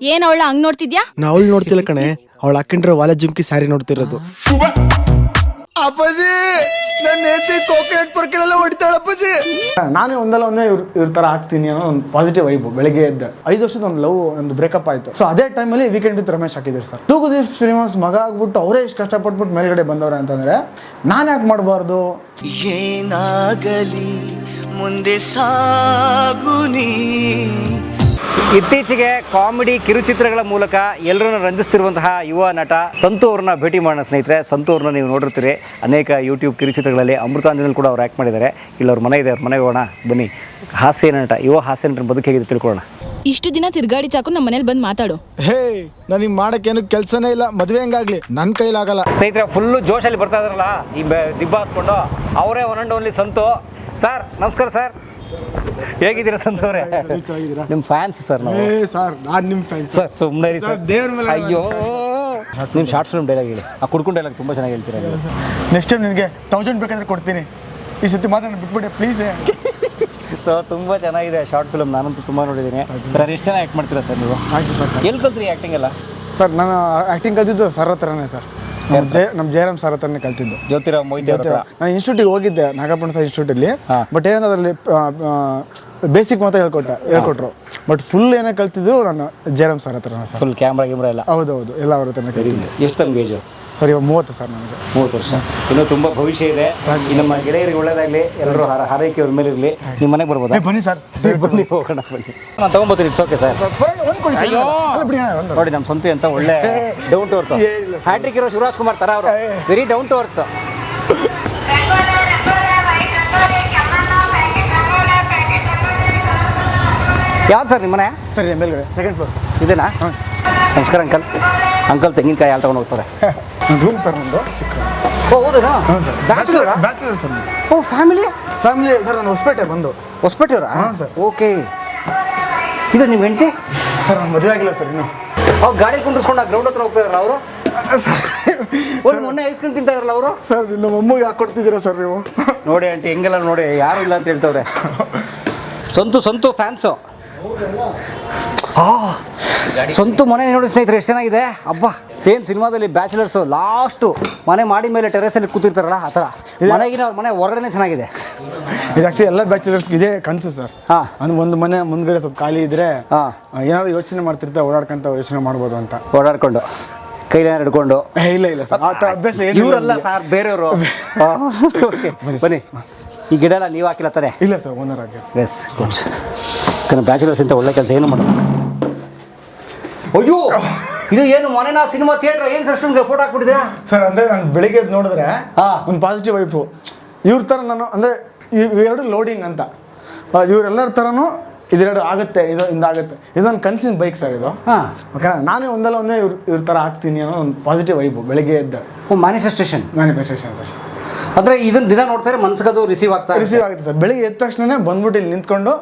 ಏನ್ ಅವಳ ಹಂಗ್ ನೋಡ್ತಿದ್ಯಾ? ನಾ ಅವಳು ನೋಡ್ತಿಲ್ಲ ಕಣೆ, ಅವಳು ಹಾಕೊಂಡ್ರೆ ವಾಲೆ ಜುಮ್ಕಿ ಸ್ಯಾರಿ ನೋಡ್ತಿರೋದು. ಅಪ್ಪಾಜಿ ನನ್ನ ಹೆಂಡತಿ ಕೋಕೋನಟ್ ಪರ್ಕೆಲ್ಲ ಹೊಡಿತಾಳ ಅಪ್ಪಾಜಿ. ನಾನೇ ಒಂದಲ್ಲ ಒಂದೇ ಇವ್ರ ತರ ಆಗ್ತೀನಿ ಅನ್ನೋ ಒಂದು ಪಾಸಿಟಿವ್ ವೈಬ್. ಬೆಳಿಗ್ಗೆ ಎದ್ದ 5 ವರ್ಷದ ಒಂದು ಲವ್ ಒಂದು ಬ್ರೇಕಪ್ ಆಯ್ತು. ಸೊ ಅದೇ ಟೈಮಲ್ಲಿ ವೀಕೆಂಡ್ ವಿತ್ ರಮೇಶ್ ಹಾಕಿದ್ರು ಸರ್. ತೂಗುದೀಪ್ ಶ್ರೀನಿವಾಸ್ ಮಗ ಆಗ್ಬಿಟ್ಟು ಅವರೇ ಇಷ್ಟು ಕಷ್ಟಪಟ್ಬಿಟ್ಟು ಮೇಲ್ಗಡೆ ಬಂದವ್ರೆ ಅಂತಂದ್ರೆ ನಾನು ಯಾಕೆ ಮಾಡಬಾರ್ದು? ಏನಾಗಲಿ ಮುಂದೆ ಸಾಗುನಿ. ಇತ್ತೀಚೆಗೆ ಕಾಮಿಡಿ ಕಿರುಚಿತ್ರಗಳ ಮೂಲಕ ಎಲ್ಲರನ್ನು ರಂಜಿಸ್ತಿರುವಂತಹ ಯುವ ನಟ ಸಂತು ಅವ್ರನ್ನ ಭೇಟಿ ಮಾಡೋಣ ಸ್ನೇಹಿತರೆ. ಸಂತು ಅವ್ರನ್ನ ನೀವು ನೋಡಿರ್ತೀರಿ ಅನೇಕ ಯೂಟ್ಯೂಬ್ ಕಿರುಚಿತ್ರಗಳಲ್ಲಿ. ಅಮೃತಾಂಜನಲ್ಲಿ ಕೂಡ ಅವ್ರು ಆ್ಯಕ್ಟ್ ಮಾಡಿದ್ದಾರೆ. ಇಲ್ಲಿ ಅವ್ರ ಮನೆ ಇದೆ, ಅವ್ರ ಮನೆಗೆ ಹೋಗೋಣ ಬನ್ನಿ. ಹಾಸ್ಯ ನಟ, ಯುವ ಹಾಸ್ಯ ನಟನ ಬದುಕು ಹೇಗಿದೆ ತಿಳ್ಕೊಳ್ಳೋಣ. ಇಷ್ಟು ದಿನ ತಿರ್ಗಾಡಿ ಸಾಕು, ನಮ್ಮ ಮನೇಲಿ ಬಂದು ಮಾತಾಡು. ಹೇ, ನನಗೆ ಮಾಡಕ್ಕೇನು ಕೆಲಸನೇ ಇಲ್ಲ, ಮದುವೆ ಹೆಂಗಾಗ್ಲಿ ನನ್ನ ಕೈಲಾಗಲ್ಲ. ಸ್ನೇಹಿತರೆ, ಫುಲ್ಲು ಜೋಶಲ್ಲಿ ಬರ್ತಾ ಇದ್ರಲ್ಲ ಈ ದಿಬ್ಬ ಹಾಕ್ಕೊಂಡು, ಅವರೇ one and only Santhu sir. ನಮಸ್ಕಾರ ಸರ್, ಹೇಗಿದ್ದೀರಾ ಸಂತು ಅವರೇ? ನಿಮ್ಮ ಫ್ಯಾನ್ಸ್ ಸರ್ ನಾವು. ಸರ್ ನಾನು ನಿಮ್ಮ ಫ್ಯಾನ್ ಸರ್. ಸುಮ್ಮನೆ ಸರ್, ದೇವ್ರ ಮೇಲೆ. ಅಯ್ಯೋ, ನಿಮ್ಮ ಶಾರ್ಟ್ ಫಿಲ್ಮ್ ಡೈಲಾಗ್ ಹೇಳಿ. ಆ ಕುಡ್ಕೊಂಡು ಡೈಲಾಗ್ ತುಂಬ ಚೆನ್ನಾಗಿ ಹೇಳ್ತೀರಾ. ನೆಕ್ಸ್ಟ್ ಟೈಮ್ ನಿನಗೆ 1000 ಬೇಕಾದ್ರೆ ಕೊಡ್ತೀನಿ. ಈ ಸತಿ ಮಾತ್ರ ಬಿಟ್ಬಿಟ್ಟೆ ಪ್ಲೀಸ್. ಸೊ ತುಂಬ ಚೆನ್ನಾಗಿದೆ ಶಾರ್ಟ್ ಫಿಲ್ಮ್, ನಾನಂತೂ ತುಂಬ ನೋಡಿದ್ದೀನಿ ಸರ್. ಎಷ್ಟು ಚೆನ್ನಾಗಿ ಆ್ಯಕ್ಟ್ ಮಾಡ್ತೀರಾ ಸರ್ ನೀವು? ಎಲ್ಲಿ ಕಲ್ತ್ರಿ ಆ್ಯಕ್ಟಿಂಗ್ ಎಲ್ಲ? ಸರ್ ನಾನು ಆ್ಯಕ್ಟಿಂಗ್ ಕಲ್ತಿದ್ದು ಸರ್ ಹತ್ರನೇ ಸರ್. ನಮ್ಮ ಜಯರಾಮ್ ಸರ್ ಹತ್ರನೇ ಕಲ್ತಿದ್ದು. ಜ್ಯೋತಿರಾವ್ ಮೊಯ್ತಿ ಅವ್ರ ಹತ್ರ. ನಾನು ಇನ್ಸ್ಟಿಟ್ಯೂಟಿಗೆ ಹೋಗಿದ್ದೆ, ನಾಗಪ್ಪನ ಸರ್ ಇನ್ಸ್ಟಿಟ್ಯೂಟಲ್ಲಿ. ಬಟ್ ಏನಂದ್ರೆ ಅದರಲ್ಲಿ ಬೇಸಿಕ್ ಮಾತ್ರ ಹೇಳ್ಕೊಟ್ರು. ಬಟ್ ಫುಲ್ ಏನೇ ಕಲ್ತಿದ್ರು ನಾನು ಜಯರಾಮ್ ಸರ್ ಹತ್ರ ಸರ್. ಫುಲ್ ಕ್ಯಾಮ್ರಾ ಗಿಮ್ರಾ ಎಲ್ಲ? ಹೌದೌದು, ಎಲ್ಲ ಅವ್ರ ಹತ್ರನೇ ಕಲ್ತಿದ್ದೆ. ಎಷ್ಟು ಅಂಗೇಜು? ಸರ್ ಇವಾಗ 30 ಸರ್ ನನಗೆ. 30 ವರ್ಷ. ಇನ್ನೂ ತುಂಬ ಭವಿಷ್ಯ ಇದೆ. ನಮ್ಮ ಗೆಳೆಯರಿಗೆ ಒಳ್ಳೇದಾಗಲಿ, ಎಲ್ಲರೂ ಹಾರೈಕೆ ಅವ್ರ ಮೇಲೆ ಇರಲಿ. ನಿಮ್ಮ ಮನೆಗೆ ಬರ್ಬೋದಾ? ಬನ್ನಿ ಸರ್, ಬನ್ನಿ ಹೋಗೋಣ ಬನ್ನಿ. ನಾನು ತೊಗೊಂಬೋತೀನಿ, ಇಟ್ಸ್ ಓಕೆ ಸರ್. ನೋಡಿ ನಮ್ಮ ಸಂತು ಅಂತ ಒಳ್ಳೆ ಡೌನ್ ಟು ಅರ್ತ್ ಹ್ಯಾಟ್ರಿಕ್ ಇರೋ ಶಿವರಾಜ್ ಕುಮಾರ್ ಥರ ಅವರು. Very down to earth. ಯಾವ್ದು ಸರ್ ನಿಮ್ಮ ಮನೆ? ಸರ್ ಮೇಲ್ಗಡೆ ಸೆಕೆಂಡ್ ಫ್ಲೋರ್. ಇದೇನಾ? ನಮಸ್ಕಾರ ಅಂಕಲ್. ಅಂಕಲ್ ತೆಂಗಿನಕಾಯಿ ಯಾರು ತಗೊಂಡು ಹೋಗ್ತಾರೆ? ರೂಮ್ ಸರ್ ನಮ್ಮದು. ಓ ಹೌದಾ? Bachelor sir. ಓ ಫ್ಯಾಮಿಲಿ ಸರ್ ನಾನು ಹೊಸಪೇಟೆ ಬಂದು. ಹೊಸಪೇಟೆಯವರಾ? ಹಾಂ ಸರ್. ಓಕೆ. ಇದು ನಿಮ್ಮ ಹೆಂಡತಿ? ಸರ್ ನಾನು ಮದುವೆ ಆಗಿಲ್ಲ ಸರ್ ಇನ್ನು. ಅವ್ರು ಗಾಡಿ ಕುಂಡಿಸ್ಕೊಂಡು ಆ ಗ್ರೌಂಡ್ ಹತ್ರ ಹೋಗ್ತಿದಾರಲ್ಲ ಅವರು? ಒಂದು ಮೊನ್ನೆ ಐಸ್ ಕ್ರೀಮ್ ತಿಂತಾ ಇರಲ್ಲ ಅವರು? ಸರ್ ನಮ್ಮ ಅಮ್ಮಗೆ ಹಾಕ್ಕೊಡ್ತಿದ್ದೀರಾ ಸರ್ ನೀವು? ನೋಡಿ ಆಂಟಿ, ಹೆಂಗೆಲ್ಲ ನೋಡಿ, ಯಾರು ಇಲ್ಲ ಅಂತ ಹೇಳ್ತವ್ರೆ. ಸಂತು ಫ್ಯಾನ್ಸು. ಸಂತು ಮನೆ ನೋಡಿ ಸ್ನೇಹಿತರೆ, ಎಷ್ಟು ಚೆನ್ನಾಗಿದೆ. ಅಬ್ಬಾ, ಸೇಮ್ ಸಿನಿಮಾದಲ್ಲಿ ಬ್ಯಾಚುಲರ್ಸು ಲಾಸ್ಟು ಮನೆ ಮಾಡಿ ಮೇಲೆ ಟೆರೆಸಲ್ಲಿ ಕೂತಿರ್ತಾರಲ್ಲ ಆ ಥರ ಮನೆಗಿನ ಅವ್ರ ಮನೆ ಹೊರಗಡೆ ಚೆನ್ನಾಗಿದೆ. ಇದು ಆ್ಯಕ್ಚುಲಿ ಎಲ್ಲ ಬ್ಯಾಚುಲರ್ಸ್ಗೆ ಇದೇ ಕನಸು ಸರ್. ಹಾಂ, ಅಂದ್ರೆ ಒಂದು ಮನೆ ಮುಂದ್ಗಡೆ ಸ್ವಲ್ಪ ಖಾಲಿ ಇದ್ರೆ ಹಾಂ, ಏನಾದ್ರು ಯೋಚನೆ ಮಾಡ್ತಿರ್ತಾರೆ, ಓಡಾಡ್ಕೊಂತ ಯೋಚನೆ ಮಾಡ್ಬೋದು ಅಂತ. ಓಡಾಡ್ಕೊಂಡು ಕೈಲೇನಾರು ಹಿಡ್ಕೊಂಡು. ಇಲ್ಲ ಸರ್, ಆ ಥರ ಅಭ್ಯಾಸ ಏನು ಇವರಲ್ಲ ಸರ್, ಬೇರೆಯವರು. ಓಕೆ ಬನ್ನಿ. ಈ ಗಿಡ ಎಲ್ಲ ನೀವು ಹಾಕಿಲ್ಲ ತಾನೆ? ಇಲ್ಲ ಸರ್, ಓನರ್ ಆಗಿ. Yes good. ಯಾಕಂದ್ರೆ ಬ್ಯಾಚುಲರ್ಸ್ ಅಂತ ಒಳ್ಳೆ ಕೆಲಸ ಏನು ಮಾಡೋದು. ಅಯ್ಯೋ, ಇದು ಏನು ಮನೆನಾ ಸಿನಿಮಾ ಥಿಯೇಟರ್? ಏನು ಸರ್ ಅಷ್ಟೊಂದು ಫೋಟೋ ಹಾಕ್ಬಿಟ್ಟಿದ್ದೀರಾ ಸರ್? ಅಂದರೆ ನಾನು ಬೆಳಿಗ್ಗೆ ಎದ್ದು ನೋಡಿದ್ರೆ ಒಂದು ಪಾಸಿಟಿವ್ ವೈಫು ಇವ್ರ ಥರ ನಾನು, ಅಂದರೆ ಇವೆರಡು ಲೋಡಿಂಗ್ ಅಂತ. ಇವರೆಲ್ಲರ ಥರನೂ ಇದೆರಡು ಆಗುತ್ತೆ, ಇಂದಾಗುತ್ತೆ. ಇದೊಂದು ಕನ್ಸಿನ ಬೈಕ್ ಸರ್ ಇದು. ಓಕೆ, ನಾನೇ ಒಂದಲ್ಲ ಒಂದೇ ಇವ್ರ ಥರ ಆಗ್ತೀನಿ ಅನ್ನೋ ಒಂದು ಪಾಸಿಟಿವ್ ವೈಬು ಬೆಳಿಗ್ಗೆ ಎದ್ದು. Manifestation sir. ಅಂದರೆ ಇದನ್ನ ದಿನ ನೋಡ್ತಾರೆ, ಮನ್ಸಿಗದು ರಿಸೀವ್ ಆಗುತ್ತೆ ಸರ್. ಬೆಳಿಗ್ಗೆ ಎದ್ದ ತಕ್ಷಣ ಬಂದ್ಬಿಟ್ಟು ಇಲ್ಲಿ ನಿಂತ್ಕೊಂಡು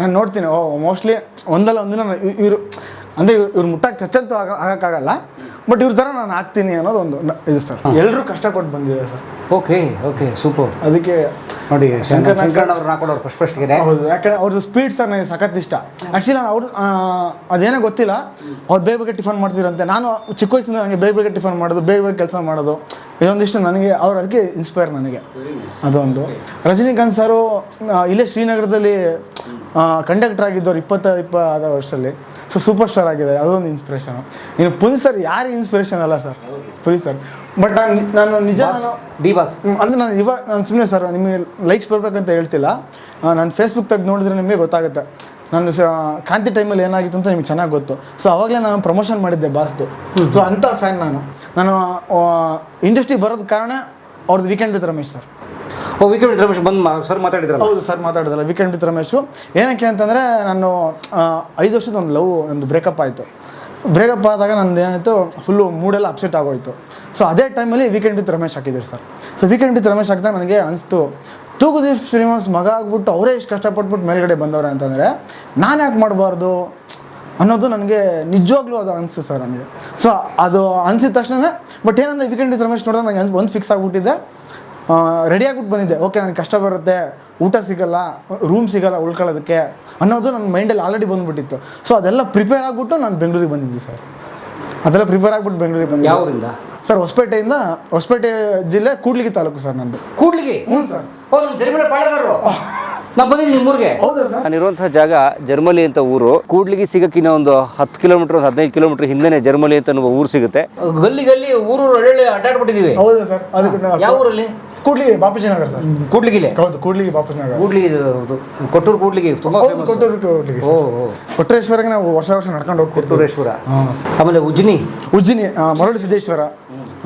ನಾನು ನೋಡ್ತೀನಿ. ಮೋಸ್ಟ್ಲಿ ಒಂದಲ್ಲ ಒಂದಿನ ಇವರು ಅಂದರೆ ಇವ್ರು ಮುಟ್ಟಾಗಿ ಚಚ್ಚಂತೂ ಆಗೋಕ್ಕಾಗಲ್ಲ, ಬಟ್ ಇವ್ರ ಥರ ನಾನು ಆಗ್ತೀನಿ ಅನ್ನೋದು ಒಂದು ಇದು ಸರ್. ಎಲ್ಲರೂ ಕಷ್ಟಪಟ್ಟು ಬಂದಿದೆ ಸರ್. Okay super. ಅದಕ್ಕೆ ನೋಡಿ ಶಂಕರ್ ಅವ್ರನ್ನ ಹಾಕೊಂಡವ್ರು ಫಸ್ಟ್ಗೆ. ಹೌದು, ಯಾಕಂದ್ರೆ ಅವ್ರದ್ದು ಸ್ಪೀಡ್ ಸರ್ ನನಗೆ ಸಖತ್ ಇಷ್ಟ. ಆ್ಯಕ್ಚುಲಿ ನಾನು ಅವ್ರು ಅದೇನೋ ಗೊತ್ತಿಲ್ಲ, ಅವ್ರು ಬೇಗ ಟಿಫನ್ ಮಾಡ್ತಿರಂತೆ. ನಾನು ಚಿಕ್ಕ ವಯಸ್ಸಿಂದ ನನಗೆ ಬೇಗ ಟಿಫನ್ ಮಾಡೋದು, ಬೇಗ ಕೆಲಸ ಮಾಡೋದು ಇದೊಂದಿಷ್ಟು ನನಗೆ. ಅವ್ರು ಅದಕ್ಕೆ ಇನ್ಸ್ಪೈರ್ ನನಗೆ ಅದೊಂದು. ರಜನಿಕಾಂತ್ ಸರು ಇಲ್ಲೇ ಶ್ರೀನಗರದಲ್ಲಿ ಕಂಡಕ್ಟರ್ ಆಗಿದ್ದವ್ರು 20 ವರ್ಷದಲ್ಲಿ. ಸೊ ಸೂಪರ್ ಸ್ಟಾರ್ ಆಗಿದ್ದಾರೆ, ಅದೊಂದು ಇನ್ಸ್ಪಿರೇಷನು. ಇನ್ನು ಪುರಿ ಸರ್ ಯಾರು ಇನ್ಸ್ಪಿರೇಷನ್ ಅಲ್ಲ ಸರ್, ಪುರಿ ಸರ್. ಬಟ್ ನಾನು ನಿಜ ಡಿ ಬಾಸ್ ಅಂದರೆ ನಾನು ಸುಮ್ಮನೆ ಸರ್ ನಿಮಗೆ ಲೈಕ್ಸ್ ಬರ್ಬೇಕಂತ ಹೇಳ್ತಿಲ್ಲ. ನಾನು ಫೇಸ್ಬುಕ್ ತೆಗೆದು ನೋಡಿದ್ರೆ ನಿಮಗೆ ಗೊತ್ತಾಗುತ್ತೆ. ನಾನು ಕ್ರಾಂತಿ ಟೈಮಲ್ಲಿ ಏನಾಗಿತ್ತು ಅಂತ ನಿಮ್ಗೆ ಚೆನ್ನಾಗಿ ಗೊತ್ತು. ಸೊ ಅವಾಗಲೇ ನಾನು ಪ್ರಮೋಷನ್ ಮಾಡಿದ್ದೆ ಬಾಸ್ದು. ಸೊ ಅಂಥ ಫ್ಯಾನ್ ನಾನು ಇಂಡಸ್ಟ್ರಿಗೆ ಬರೋದ ಕಾರಣ ಅವ್ರದ್ದು weekend with Ramesh sir. Weekend with Ramesh ಬಂದು ಸರ್ ಮಾತಾಡಿದ್ರಲ್ಲ? ಹೌದು ಸರ್, ಮಾತಾಡಿದ್ರಲ್ಲ ವೀಕೆಂಡ್ ವಿತ್ ರಮೇಶು. ಏನಕ್ಕೆ ಅಂತಂದರೆ ನಾನು 5 ವರ್ಷದ ಒಂದು ಲವ್ ಒಂದು ಬ್ರೇಕಪ್ ಆಯಿತು. ಬ್ರೇಕಪ್ ಆದಾಗ ನಂದು ಏನಾಯಿತು, ಫುಲ್ಲು ಮೂಡೆಲ್ಲ ಅಪ್ಸೆಟ್ ಆಗೋಯಿತು. ಸೊ ಅದೇ ಟೈಮಲ್ಲಿ ವೀಕೆಂಡ್ ವಿತ್ ರಮೇಶ್ ಹಾಕಿದ್ರು sir. So weekend with Ramesh ಹಾಕಿದಾಗ ನನಗೆ ಅನಿಸ್ತು, ತೂಗುದೀಪ್ ಶ್ರೀನಿವಾಸ್ ಮಗ ಆಗ್ಬಿಟ್ಟು ಅವರೇ ಇಷ್ಟು ಕಷ್ಟಪಟ್ಬಿಟ್ಟು ಮೇಲ್ಗಡೆ ಬಂದವ್ರೆ ಅಂತಂದರೆ ನಾನು ಯಾಕೆ ಮಾಡಬಾರ್ದು ಅನ್ನೋದು ನನಗೆ ನಿಜವಾಗ್ಲೂ ಅದು ಅನಿಸ್ತು ಸರ್ ನನಗೆ. ಸೊ ಅದು ಅನಿಸಿದ ತಕ್ಷಣ, ಬಟ್ ಏನಂದರೆ ವೀಕೆಂಡ್ ವಿತ್ ರಮೇಶ್ ನೋಡಿದ್ರೆ ನನಗೆ ಒಂದು ಫಿಕ್ಸ್ ಆಗಿಬಿಟ್ಟಿದ್ದೆ, ರೆಡಿ ಆಗ್ಬಿಟ್ಟು ಬಂದಿದ್ದೆ. ಓಕೆ ನನಗೆ ಕಷ್ಟ ಬರುತ್ತೆ, ಊಟ ಸಿಗಲ್ಲ, ರೂಮ್ ಸಿಗಲ್ಲ ಉಳ್ಕೊಳ್ಳೋದಕ್ಕೆ ಅನ್ನೋದು ನನ್ನ ಮೈಂಡಲ್ಲಿ ಆಲ್ರೆಡಿ ಬಂದುಬಿಟ್ಟಿತ್ತು. ಸೊ ಅದೆಲ್ಲ ಪ್ರಿಪೇರ್ ಆಗಿಬಿಟ್ಟು ನಾನು ಬೆಂಗಳೂರಿಗೆ ಬಂದಿದ್ದೆ ಸರ್. ಅದೆಲ್ಲ ಪ್ರಿಪೇರ್ ಆಗ್ಬಿಟ್ಟು ಬೆಂಗಳೂರಿಗೆ ಬಂದಿದ್ದೆ. ಯಾವ ಊರಿಂದ ಸರ್? ಹೊಸಪೇಟೆ ಜಿಲ್ಲೆ ಕೂಡ್ಲಿಗಿ ತಾಲೂಕು ಸರ್ ನಂದು. ಕೂಡ್ಲಿಗಿ? ಹ್ಞೂ ಸರ್. ಓ ನಮ್ಮ ಜರ್ಮನಿ ಪಾಳೆಗಾರರು. ನಾ ಬಂದಿದ್ದೀನಿ ನಿಮ್ಮೂರಿಗೆ. ಹೌದಾ ಸರ್? ನಾನಿರುವಂತಹ ಜಾಗ ಜರ್ಮಲಿ ಅಂತ ಊರು. ಕೂಡ್ಲಿಗಿ ಸಿಗಕ್ಕಿನ್ನ ಒಂದು 10 ಕಿಲೋಮೀಟರ್ 15 ಕಿಲೋಮೀಟರ್ ಹಿಂದೆನೆ ಜರ್ಮಲಿ ಅಂತ ಊರು ಸಿಗುತ್ತೆ. ಗಲ್ಲಿ ಊರು ಒಳ್ಳೆ ಅಡ್ಡಾಡ್ಬಿಟ್ಟಿದೀವಿ. ಹೌದಾ ಸರ್? ಅದಕ್ಕೆ ಯಾವ ಊರಲ್ಲಿ? ಕೂಡ್ಲಿಗಿ ಬಾಪೂಜಿ ನಗರ ಸರ್. ಕೂಡ್ಲಿಗಿಲೆ? ಹೌದು, ಕೂಡ್ಲಿಗಿ ಬಾಪೂಜಿ ನಗರ. ಕೂಡ್ಲಿಗಿ ಕೊಟ್ಟೂರು ಕೂಡ್ಲಿಗಿ ತುಂಬಾ ಫೇಮಸ್. ಕೂಡ್ಲಿಗಿ. ಕೊಟ್ಟರೇಶ್ವರಗೆ ನಾವು ವರ್ಷ ನಡ್ಕೊಂಡು ಹೋಗ್ತಿರ್ತೀವಿ. ಕೊಟ್ಟೂರೇಶ್ವರ. ಆಮೇಲೆ ಉಜ್ಜಿನಿ ಮರಳು ಸಿದ್ದೇಶ್ವರ.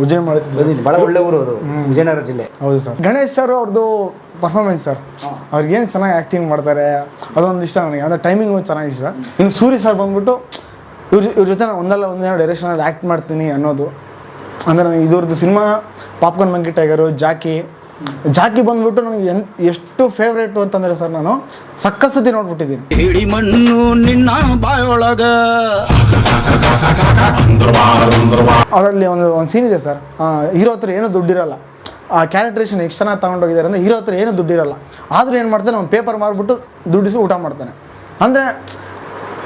ಉಜ್ಜಯಿನಿ ಮರಳು ಸಿದ್ದೇಶ್ವರ ಬಹಳ ಒಳ್ಳೆ ಊರು ಅದು, ವಿಜಯನಗರ ಜಿಲ್ಲೆ. ಹೌದು ಸರ್. ಗಣೇಶ್ ಸರ್ ಅವ್ರದ್ದು ಪರ್ಫಾರ್ಮೆನ್ಸ್ ಸರ್, ಅವ್ರಿಗೆ ಏನು ಚೆನ್ನಾಗಿ ಆ್ಯಕ್ಟಿಂಗ್ ಮಾಡ್ತಾರೆ ಅದೊಂದು ಇಷ್ಟ ನನಗೆ. ಅಂದರೆ ಟೈಮಿಂಗ್ ಚೆನ್ನಾಗಿ ಇಷ್ಟ. ಇನ್ನು ಸೂರಿ ಸರ್ ಬಂದ್ಬಿಟ್ಟು ಇವ್ರ ಜೊತೆ ನಾನು ಒಂದಿನ ಡೈರೆಕ್ಷನಲ್ಲಿ ಆ್ಯಕ್ಟ್ ಮಾಡ್ತೀನಿ ಅನ್ನೋದು. ಅಂದರೆ ನನಗೆ ಇದ್ರದ್ದು cinema popcorn monkey tiger, Jackie ಬಂದ್ಬಿಟ್ಟು ನನಗೆ ಎಷ್ಟು ಫೇವ್ರೇಟು ಅಂತಂದರೆ ಸರ್, ನಾನು ಸಕ್ಕಸತಿ ನೋಡ್ಬಿಟ್ಟಿದ್ದೀನಿ. ಇಡಿ ಮಣ್ಣು ನಿನ್ನ ಬಾಯೊಳಗ. ಅದರಲ್ಲಿ ಒಂದು ಸೀನ್ ಇದೆ ಸರ್, ಹೀರೋ ಹತ್ರ ಏನೂ ದುಡ್ಡಿರಲ್ಲ. ಆ ಕ್ಯಾರೆಕ್ಟ್ರೇಷನ್ ಎಷ್ಟು ಚೆನ್ನಾಗಿ ತೊಗೊಂಡೋಗಿದ್ದಾರೆ ಅಂದರೆ ಹೀರೋ ಹತ್ರ ಏನೂ ದುಡ್ಡಿರಲ್ಲ. ಆದರೂ ಏನು ಮಾಡ್ತಾನೆ, ಅವ್ನು ಪೇಪರ್ ಮಾರ್ಬಿಟ್ಟು ದುಡ್ಡಿಸ್ಕೊಂಡು ಊಟ ಮಾಡ್ತಾನೆ. ಅಂದರೆ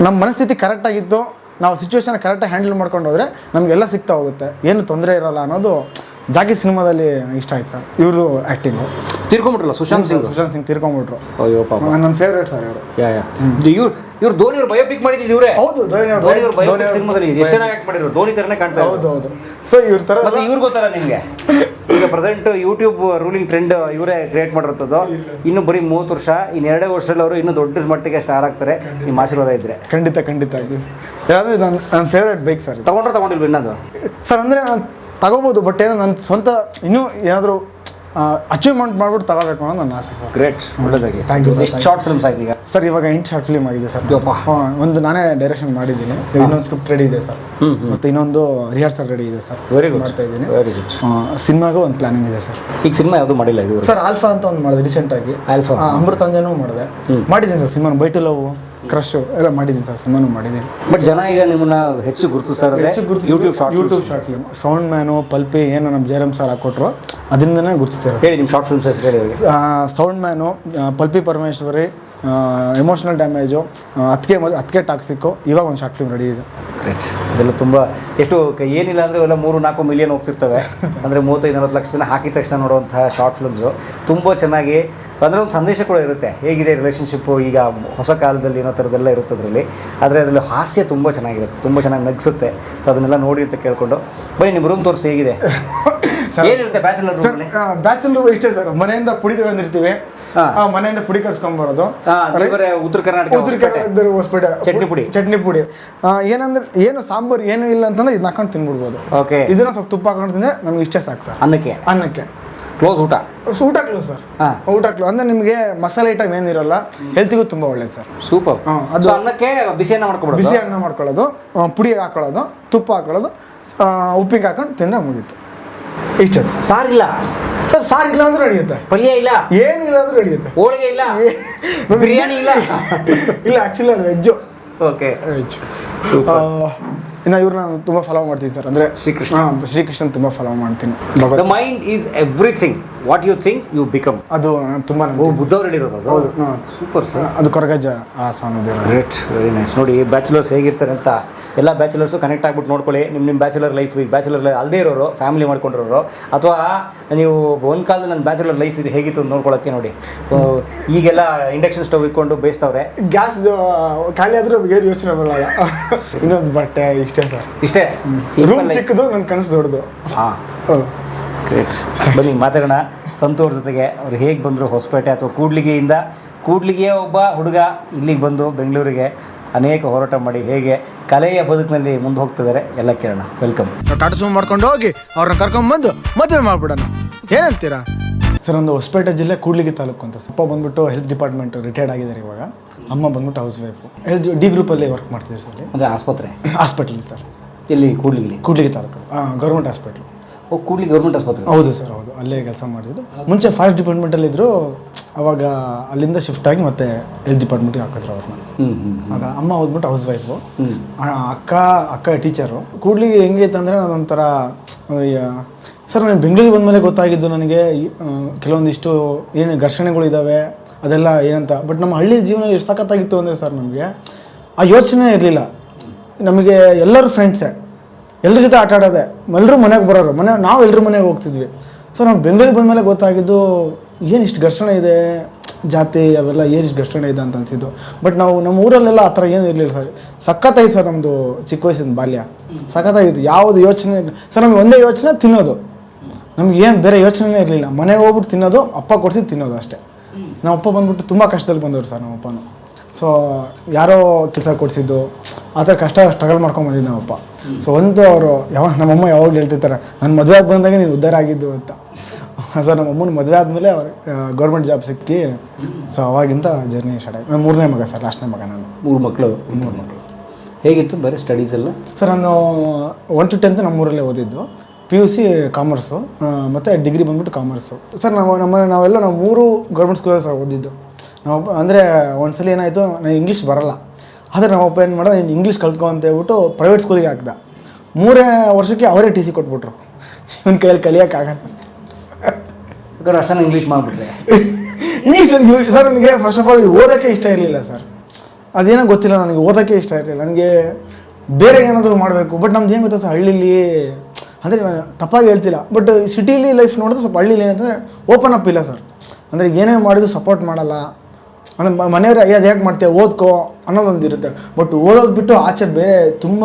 ನಮ್ಮ ಮನಸ್ಥಿತಿ ಕರೆಕ್ಟಾಗಿತ್ತು, ನಾವು ಸಿಚುವೇಶನ್ ಕರೆಕ್ಟಾಗಿ ಹ್ಯಾಂಡಲ್ ಮಾಡ್ಕೊಂಡು ಹೋದರೆ ನಮಗೆಲ್ಲ ಸಿಗ್ತಾ ಹೋಗುತ್ತೆ, ಏನು ತೊಂದರೆ ಇರೋಲ್ಲ ಅನ್ನೋದು ಜಾಕಿ ಸಿನಿಮಾದಲ್ಲಿ ಇಷ್ಟ ಆಯ್ತು ಸರ್. ಇವ್ರದ್ದು ಆ್ಯಕ್ಟಿಂಗು. ತೀರ್ಕೊಂಡ್ಬಿಟ್ರಲ್ಲ ಸುಶಾಂತ್ ಸಿಂಗ್ ತೀರ್ಕೊಂಡ್ಬಿಟ್ರು. ಅಯ್ಯೋ ಪಾಪ, ನನ್ನ ಫೇವ್ರೇಟ್ ಸರ್ ಇವರು. ಇವ್ರು ಧೋನಿ ಅವ್ರು ಬಯೋಪಿಕ್ ಮಾಡಿದ್ದು ಇವರೇ. ಹೌದು, ಧೋನಿ ಬಯೋಪಿಕ್ ಸಿನಿಮಾದಲ್ಲಿ ಎಷ್ಟು ಚೆನ್ನಾಗಿ ಆಕ್ಟ್ ಮಾಡಿದ್ರು, ಧೋನಿ ಥರನೇ ಕಾಣ್ತಾ. ಹೌದು. ಸೊ ಇವ್ರ ಥರ ಮತ್ತೆ ಇವ್ರು ಗೊತ್ತಲ್ಲ ನಿಮಗೆ, ಈಗ ಪ್ರೆಸೆಂಟ್ ಯೂಟ್ಯೂಬ್ ರೂಲಿಂಗ್ ಟ್ರೆಂಡ್ ಇವರೇ ಕ್ರಿಯೇಟ್ ಮಾಡಿರೋದು. ಇನ್ನು ಬರೀ 30 ವರ್ಷ, ಇನ್ನು 2 ವರ್ಷದಲ್ಲಿ ಅವರು ಇನ್ನೂ ದೊಡ್ಡ ಮಟ್ಟಿಗೆ ಸ್ಟಾರ್ ಆಗ್ತಾರೆ. ನಿಮ್ಮ ಆಶೀರ್ವಾದ ಇದ್ರೆ. ಖಂಡಿತ ಯಾವುದು ನನ್ನ ಫೇವ್ರೇಟ್ ಬೈಕ್ ಸರ್. ತಗೊಂಡಿಲ್ವ ಇನ್ನೊಂದು ಸರ್? ಅಂದರೆ ನಾನು ತಗೋಬೋದು, ಬಟ್ ಏನೋ ನನ್ನ ಸ್ವಂತ ಇನ್ನೂ ಏನಾದರೂ ಅಚೀವ್ಮೆಂಟ್ ಮಾಡ್ಬಿಟ್ಟು ತಗೋಬೇಕು ಅನ್ನೋದು ನನ್ನ ಆಸೆ ಸರ್. ಗ್ರೇಟ್, ಒಳ್ಳೆದಾಗಿ. Thank you sir. ಎಷ್ಟು ಶಾರ್ಟ್ ಫಿಲ್ಮ್ಸ್ ಆಯ್ತು ಈಗ ಸರ್? ಇವಾಗ 8 ಶಾರ್ಟ್ ಫಿಲ್ಮ್ ಆಗಿದೆ ಸರ್. ಒಂದು ನಾನೇ ಡೈರೆಕ್ಷನ್ ಮಾಡಿದ್ದೀನಿ, ಇನ್ನೊಂದು ಸ್ಕ್ರಿಪ್ಟ್ ರೆಡಿ ಇದೆ ಸರ್, ಮತ್ತು ಇನ್ನೊಂದು ರಿಹರ್ಸಲ್ ರೆಡಿ ಇದೆ ಸರ್. ವೆರಿ ಗುಡ್, ಮಾಡ್ತಾ ಇದ್ದೀನಿ. Very good. ಸಿನಿಮಾಗೂ ಒಂದು ಪ್ಲಾನಿಂಗ್ ಇದೆ ಸರ್. ಈಗ ಸಿನಿಮಾ ಯಾವುದು ಮಾಡಿಲ್ಲ ಇದು ಸರ್? ಆಲ್ಫಾ ಅಂತ ಒಂದು ಮಾಡಿದೆ ರೀಸೆಂಟಾಗಿ. ಆಲ್ಫಾ. ಅಮೃತಾಂಜನೂ ಮಾಡಿದ್ದೀನಿ sir. Cinema by two love, crush ಎಲ್ಲ ಮಾಡಿದ್ದೀನಿ ಸರ್. ಸಿನಿಮಾನು ಮಾಡಿದ್ದೀನಿ. ಬಟ್ ಜನ ಈಗ ನಿಮ್ಮನ್ನ ಹೆಚ್ಚು ಗುರುತಿಸ್ತಾರೆ YouTube short film. Sound man, pulpy ಏನು ನಮ್ಮ ಜಯರಾಮ್ ಸರ್ ಹಾಕೊಟ್ರು, ಅದರಿಂದನೇ ಗುರುತಿಸ್ತಾರೆ. ಹೇಳಿ ನಿಮ್ಮ ಶಾರ್ಟ್ ಫಿಲ್ಮ್ಸ್ ಹೆಸರು ಹೇಳಿ. Sound man, pulpy Parameshwari, emotional damage, ಅದಕ್ಕೆ ಟಾಕ್ಸಿಕ್ಕು, ಇವಾಗ ಒಂದು ಶಾರ್ಟ್ ಫಿಲ್ಮ್ ರೆಡಿ ಇದೆ. ಗ್ರೇಟ್. ಇದೆಲ್ಲ ತುಂಬ ಎಷ್ಟು ಏನಿಲ್ಲ ಅಂದರೆ ಇವೆಲ್ಲ 3-4 ಮಿಲಿಯನ್ ಹೋಗ್ತಿರ್ತವೆ. ಅಂದರೆ 35-40 ಲಕ್ಷ ಜನ ಹಾಕಿದ ತಕ್ಷಣ ನೋಡುವಂತಹ ಶಾರ್ಟ್ ಫಿಲ್ಮ್ಸು ತುಂಬ ಚೆನ್ನಾಗಿ. ಅಂದರೆ ಒಂದು ಸಂದೇಶ ಕೂಡ ಇರುತ್ತೆ, ಹೇಗಿದೆ ರಿಲೇಷನ್ಶಿಪ್ಪು ಈಗ ಹೊಸ ಕಾಲದಲ್ಲಿ ಏನೋ ಥರದ್ದೆಲ್ಲ ಇರುತ್ತೆ ಅದರಲ್ಲಿ. ಆದರೆ ಅದರಲ್ಲಿ ಹಾಸ್ಯ ತುಂಬ ಚೆನ್ನಾಗಿರುತ್ತೆ, ತುಂಬ ಚೆನ್ನಾಗಿ ನಗಿಸುತ್ತೆ. ಸೊ ಅದನ್ನೆಲ್ಲ ನೋಡಿ ಅಂತ ಕೇಳ್ಕೊಂಡು ಬನ್ನಿ ನಿಮ್ಮ ರೂಮ್ ತೋರಿಸಿ ಹೇಗಿದೆ, ಏನಿರುತ್ತೆ ಬ್ಯಾಚುಲರ್ ರೂಮಲ್ಲಿ? ಬ್ಯಾಚುಲರ್ ಇಷ್ಟೇ ಸರ್. ಮನೆಯಿಂದ ಪುಡಿ ತಗೊಂಡಿರ್ತೀವಿ, ಮನೆಯಿಂದ ಪುಡಿ ಕಟ್ಸ್ಕೊಂಬರೋದು. ಉತ್ತರ ಕರ್ನಾಟಕ ಹೊಸಪೇಟೆ ಚಟ್ನಿ ಪುಡಿ. ಏನಂದ್ರೆ ಏನು ಸಾಂಬಾರು ಏನು ಇಲ್ಲ ಅಂತಂದ್ರೆ ಇದನ್ನ ಹಾಕೊಂಡು ತಿನ್ಬಿಡ್ಬೋದು. ಓಕೆ. ಇದನ್ನ ಸ್ವಲ್ಪ ತುಪ್ಪ ಹಾಕೊಂಡು ತಿಂದ್ರೆ ನಮ್ಗೆ ಇಷ್ಟೇ ಸಾಕು ಸರ್. ಅನ್ನಕ್ಕೆ ಕ್ಲೋಸ್ ಊಟ ಕ್ಲೋಸ್ ಸರ್. ಊಟ ಕ್ಲೋಸ್ ಅಂದ್ರೆ ನಿಮಗೆ ಮಸಾಲೆ ಐಟಮ್ ಏನಿರಲ್ಲ, ಹೆಲ್ತಿಗೂ ತುಂಬಾ ಒಳ್ಳೇದು ಸರ್. ಸೂಪರ್. ಅದು ಅನ್ನಕ್ಕೆ ಬಿಸಿ ಅನ್ನ ಮಾಡ್ಕೊಳ್ಳೋದು, ಪುಡಿ ಹಾಕೊಳ್ಳೋದು, ತುಪ್ಪ ಹಾಕೊಳ್ಳೋದು, ಉಪ್ಪಿಗೆ ಹಾಕೊಂಡು ತಿಂದ್ರೆ ಮುಗೀತು. ಇಷ್ಟೇ ಸರ್. ಸಾರಿಲ್ಲ ಸರ್? ಸಾರು ಇಲ್ಲ ಅಂದ್ರೆ ನಡೆಯುತ್ತೆ. ಪಲ್ಯ ಇಲ್ಲ, ಏನಿಲ್ಲ ಅಂದ್ರೆ ನಡೆಯುತ್ತೆ. ಹೋಳಿಗೆ ಇಲ್ಲ, ಬಿರಿಯಾನಿ ಇಲ್ಲ. ಇಲ್ಲ, ಆಕ್ಚುಲಿ ಅದು ವೆಜ್ಜು. Okay, veg. ಇನ್ನು ಇವ್ರು ನಾನು ತುಂಬ ಫಾಲೋ ಮಾಡ್ತೀನಿ ಸರ್. ಅಂದರೆ ಶ್ರೀಕೃಷ್ಣ ತುಂಬ ಫಾಲೋ ಮಾಡ್ತೀನಿ. The mind is everything, what you think you become. ಅದು ತುಂಬ ಬುದ್ಧ ಅವ್ರು ಹೇಳಿರೋದು ಅದು. ಹೌದು. Super sir. ಅದು ಕೊರಗಜ್ಜ ಆ ಸಾಂಗ್ ಇದೆ. Great, very nice. ನೋಡಿ ಬ್ಯಾಚುಲರ್ಸ್ ಹೇಗಿರ್ತಾರೆ ಅಂತ ಎಲ್ಲ ಬ್ಯಾಚುಲರ್ಸು ಕನೆಕ್ಟ್ ಆಗ್ಬಿಟ್ಟು ನೋಡ್ಕೊಳ್ಳಿ. ನಿಮ್ಮ ಬ್ಯಾಚುಲರ್ ಲೈಫ್, ಈಗ ಬ್ಯಾಚುಲರ್ ಲೈಫ್ ಅಲ್ಲದೇ ಇರೋರು, ಫ್ಯಾಮಿಲಿ ಮಾಡ್ಕೊಂಡಿರೋರು, ಅಥವಾ ನೀವು ಒಂದು ಕಾಲದಲ್ಲಿ ನನ್ನ ಬ್ಯಾಚುಲರ್ ಲೈಫ್ ಇದು ಹೇಗಿತ್ತು ಅಂತ ನೋಡ್ಕೊಳ್ಳೋಕ್ಕೆ ನೋಡಿ. ಈಗೆಲ್ಲ ಇಂಡಕ್ಷನ್ ಸ್ಟವ್ ಇಟ್ಕೊಂಡು ಬೇಯಿಸ್ತವ್ರೆ, ಗ್ಯಾಸ್ ಖಾಲಿ ಆದರೂ ಏನು ಯೋಚನೆ ಬರಲ್ಲ. ಇನ್ನೊಂದು ಬಟ್ಟೆ ಇಷ್ಟೇ ಸರ್. ಇಷ್ಟೇ. ರೂಮ್ ಚಿಕ್ಕದು, ನನ್ನ ಕನಸು ದೊಡ್ಡದು. ಹಾಂ, ಗ್ರೇಟ್. ಬನ್ನಿ ಮಾತಾಡೋಣ ಸಂತೋರ್ ಜೊತೆಗೆ. ಅವ್ರು ಹೇಗೆ ಬಂದರು ಹೊಸಪೇಟೆ ಅಥವಾ ಕೂಡ್ಲಿಗೆಯ ಒಬ್ಬ ಹುಡುಗ ಇಲ್ಲಿಗೆ ಬಂದು ಬೆಂಗಳೂರಿಗೆ ಅನೇಕ ಹೋರಾಟ ಮಾಡಿ ಹೇಗೆ ಕಲೆಯ ಬದುಕಿನಲ್ಲಿ ಮುಂದೆ ಹೋಗ್ತಿದ್ದಾರೆ ಎಲ್ಲ ಕೇಳೋಣ. ವೆಲ್ಕಮ್. ಟಾಟಾ ಸುಮ್ ಮಾಡ್ಕೊಂಡು ಹೋಗಿ ಅವ್ರನ್ನ ಕರ್ಕೊಂಡ್ಬಂದು ಮದುವೆ ಮಾಡ್ಬಿಡೋಣ, ಏನಂತೀರಾ ಸರ್? ಒಂದು ಹೊಸಪೇಟೆ ಜಿಲ್ಲೆ ಕೂಡ್ಲಿಗಿ ತಾಲೂಕು ಅಂತ. ಅಪ್ಪ ಬಂದ್ಬಿಟ್ಟು ಹೆಲ್ತ್ ಡಿಪಾರ್ಟ್ಮೆಂಟ್ ರಿಟೈರ್ಡ್ ಆಗಿದ್ದಾರೆ ಇವಾಗ. ಅಮ್ಮ ಬಂದ್ಬಿಟ್ಟು ಹೌಸ್ ವೈಫು. ಡಿ ಗ್ರೂಪಲ್ಲಿ ವರ್ಕ್ ಮಾಡ್ತಿದ್ದಾರೆ ಸರ್. ಅಂದರೆ ಹಾಸ್ಪಿಟಲ್ ಸರ್. ಇಲ್ಲಿ Kudligi taluk government hospital. Kudligi government ಆಸ್ಪತ್ರೆ? ಹೌದು ಸರ್, ಹೌದು. ಅಲ್ಲೇ ಕೆಲಸ ಮಾಡಿದ್ದು. ಮುಂಚೆ ಫಾರೆಸ್ಟ್ ಡಿಪಾರ್ಟ್ಮೆಂಟಲ್ಲಿ ಇದ್ದರು, ಅವಾಗ ಅಲ್ಲಿಂದ ಶಿಫ್ಟ್ ಆಗಿ ಮತ್ತೆ ಹೆಲ್ತ್ ಡಿಪಾರ್ಟ್ಮೆಂಟ್ಗೆ ಹಾಕಿದ್ರು ಅವ್ರನ್ನ. ಆಗ ಅಮ್ಮ ಹೋದ್ಬಿಟ್ಟು ಹೌಸ್ ವೈಫು. ಅಕ್ಕ ಟೀಚರು. ಕೂಡ್ಲಿಗಿ ಹೆಂಗೈತೆ ಅಂದರೆ ನಾನೊಂಥರ ಸರ್ ನಾನು ಬೆಂಗಳೂರಿಗೆ ಬಂದಮೇಲೆ ಗೊತ್ತಾಗಿದ್ದು ನನಗೆ ಕೆಲವೊಂದಿಷ್ಟು ಏನು ಘರ್ಷಣೆಗಳು ಇದ್ದಾವೆ ಅದೆಲ್ಲ ಏನಂತ. ಬಟ್ ನಮ್ಮ ಹಳ್ಳಿ ಜೀವನ ಎಷ್ಟು ಸಖತ್ತಾಗಿತ್ತು ಅಂದರೆ ಸರ್ ನಮಗೆ ಆ ಯೋಚನೆ ಇರಲಿಲ್ಲ. ನಮಗೆ ಎಲ್ಲರೂ ಫ್ರೆಂಡ್ಸೇ, ಎಲ್ಲರ ಜೊತೆ ಆಟ ಆಡೋದೆ, ಎಲ್ಲರೂ ಮನೆಗೆ ಬರೋರು, ನಾವು ಎಲ್ಲರ ಮನೆಗೆ ಹೋಗ್ತಿದ್ವಿ. ಸೊ ನಾವು ಬೆಂಗಳೂರಿಗೆ ಬಂದಮೇಲೆ ಗೊತ್ತಾಗಿದ್ದು ಏನು ಇಷ್ಟು ಘರ್ಷಣೆ ಇದೆ, ಜಾತಿ ಅವೆಲ್ಲ ಏನು ಇಷ್ಟು ಘರ್ಷಣೆ ಇದೆ ಅಂತ ಅನಿಸಿದ್ದು. ಬಟ್ ನಾವು ನಮ್ಮ ಊರಲ್ಲೆಲ್ಲ ಆ ಥರ ಏನು ಇರಲಿಲ್ಲ ಸರ್. ಸಖತ್ತಾಗಿತ್ತು ಸರ್ ನಮ್ಮದು ಚಿಕ್ಕ ವಯಸ್ಸಿನ ಬಾಲ್ಯ, ಸಖತ್ತಾಗಿತ್ತು. ಯಾವುದು ಯೋಚನೆ ಸರ್, ನಮಗೆ ಒಂದೇ ಯೋಚನೆ ತಿನ್ನೋದು, ನಮ್ಗೆ ಏನು ಬೇರೆ ಯೋಚನೆನೇ ಇರಲಿಲ್ಲ. ಮನೆಗೆ ಹೋಗ್ಬಿಟ್ಟು ತಿನ್ನೋದು, ಅಪ್ಪ ಕೊಡಿಸಿ ತಿನ್ನೋದು ಅಷ್ಟೇ. ನಮ್ಮ ಅಪ್ಪ ಬಂದ್ಬಿಟ್ಟು ತುಂಬ ಕಷ್ಟದಲ್ಲಿ ಬಂದವರು ಸರ್ ನಮ್ಮ ಅಪ್ಪನೂ. ಸೊ ಯಾರೋ ಕೆಲಸ ಕೊಡಿಸಿದ್ದು ಆ ಥರ ಕಷ್ಟ ಸ್ಟ್ರಗಲ್ ಮಾಡ್ಕೊಂಡು ಬಂದಿದ್ದು ನಮ್ಮಪ್ಪ. ಸೊ ಅವರು ನಮ್ಮಮ್ಮ ಯಾವಾಗಲೂ ಹೇಳ್ತಿರ್ತಾರೆ, ನನ್ನ ಮದುವೆ ಆಗಿ ಬಂದಾಗೆ ನೀನು ಉದ್ಧಾರ ಆಗಿದ್ದು ಅಂತ. ಸರ್ ನಮ್ಮ ಅಮ್ಮನ ಮದುವೆ ಆದಮೇಲೆ ಅವ್ರು ಗೌರ್ಮೆಂಟ್ ಜಾಬ್ ಸಿಕ್ಕಿ. ಸೊ ಅವಾಗಿಂದ ಜರ್ನಿ ಸ್ಟಾರ್ಟ್ ಆಯಿತು. ನಾನು 3ನೇ ಮಗ ಸರ್, ಲಾಸ್ಟ್ನೇ ಮಗ ನಾನು. 3 ಮಕ್ಕಳು ಸರ್. ಹೇಗಿತ್ತು ಬರೀ ಸ್ಟಡೀಸ್ ಎಲ್ಲ? ಸರ್ ನಾನು 1 to 10th ನಮ್ಮೂರಲ್ಲೇ ಓದಿದ್ದು. PUC ಕಾಮರ್ಸು ಮತ್ತು ಡಿಗ್ರಿ ಬಂದ್ಬಿಟ್ಟು ಕಾಮರ್ಸು. ಸರ್ ನಾವೆಲ್ಲ ನಾವು 3 ಗೌರ್ಮೆಂಟ್ ಸ್ಕೂಲಲ್ಲಿ ಸರ್ ಓದಿದ್ದು. ನಾವು ಅಂದರೆ ಒಂದ್ಸಲ ಏನಾಯಿತು, ನನಗೆ ಇಂಗ್ಲೀಷ್ ಬರೋಲ್ಲ. ಆದರೆ ನಮ್ಮಪ್ಪ ಏನು ಮಾಡೋದು, ನೀನು ಇಂಗ್ಲೀಷ್ ಕಲ್ತ್ಕೊ ಅಂತ ಹೇಳ್ಬಿಟ್ಟು ಪ್ರೈವೇಟ್ ಸ್ಕೂಲಿಗೆ ಹಾಕ್ದ. 3ನೇ ವರ್ಷಕ್ಕೆ ಅವರೇ TC ಕೊಟ್ಬಿಟ್ರು, ಇವನ ಕೈಯಲ್ಲಿ ಕಲಿಯೋಕ್ಕಾಗಲ್ಲ. ಅಷ್ಟನ್ನು ಇಂಗ್ಲೀಷ್ ಮಾಡಿಬಿಟ್ರೆ ಇಂಗ್ಲೀಷ್ ಸರ್ ನನಗೆ ಫಸ್ಟ್ ಆಫ್ ಆಲ್ ಓದೋಕ್ಕೆ ಇಷ್ಟ ಇರಲಿಲ್ಲ ಸರ್. ಅದೇನೋ ಗೊತ್ತಿಲ್ಲ, ನನಗೆ ಓದೋಕ್ಕೆ ಇಷ್ಟ ಇರಲಿಲ್ಲ. ನನಗೆ ಬೇರೆ ಏನಾದರೂ ಮಾಡಬೇಕು. ಬಟ್ ನಮ್ದು ಏನು ಗೊತ್ತಾ ಸರ್, ಹಳ್ಳೀಲಿ ಅಂದರೆ ತಪ್ಪಾಗಿ ಹೇಳ್ತಿಲ್ಲ, ಬಟ್ ಸಿಟೀಲಿ ಲೈಫ್ ನೋಡಿದ್ರೆ ಸ್ವಲ್ಪ ಹಳ್ಳೀಲಿ ಏನಂತಂದರೆ ಓಪನ್ ಅಪ್ ಇಲ್ಲ ಸರ್. ಅಂದರೆ ಏನೇ ಮಾಡಿದ್ರು ಸಪೋರ್ಟ್ ಮಾಡಲ್ಲ. ಅಂದರೆ ಮನೆಯವ್ರು ಅದು ಹೇಗೆ ಮಾಡ್ತೀಯ, ಓದ್ಕೋ ಅನ್ನೋದೊಂದು ಇರುತ್ತೆ. ಬಟ್ ಓದೋದು ಬಿಟ್ಟು ಆಚೆ ಬೇರೆ ತುಂಬ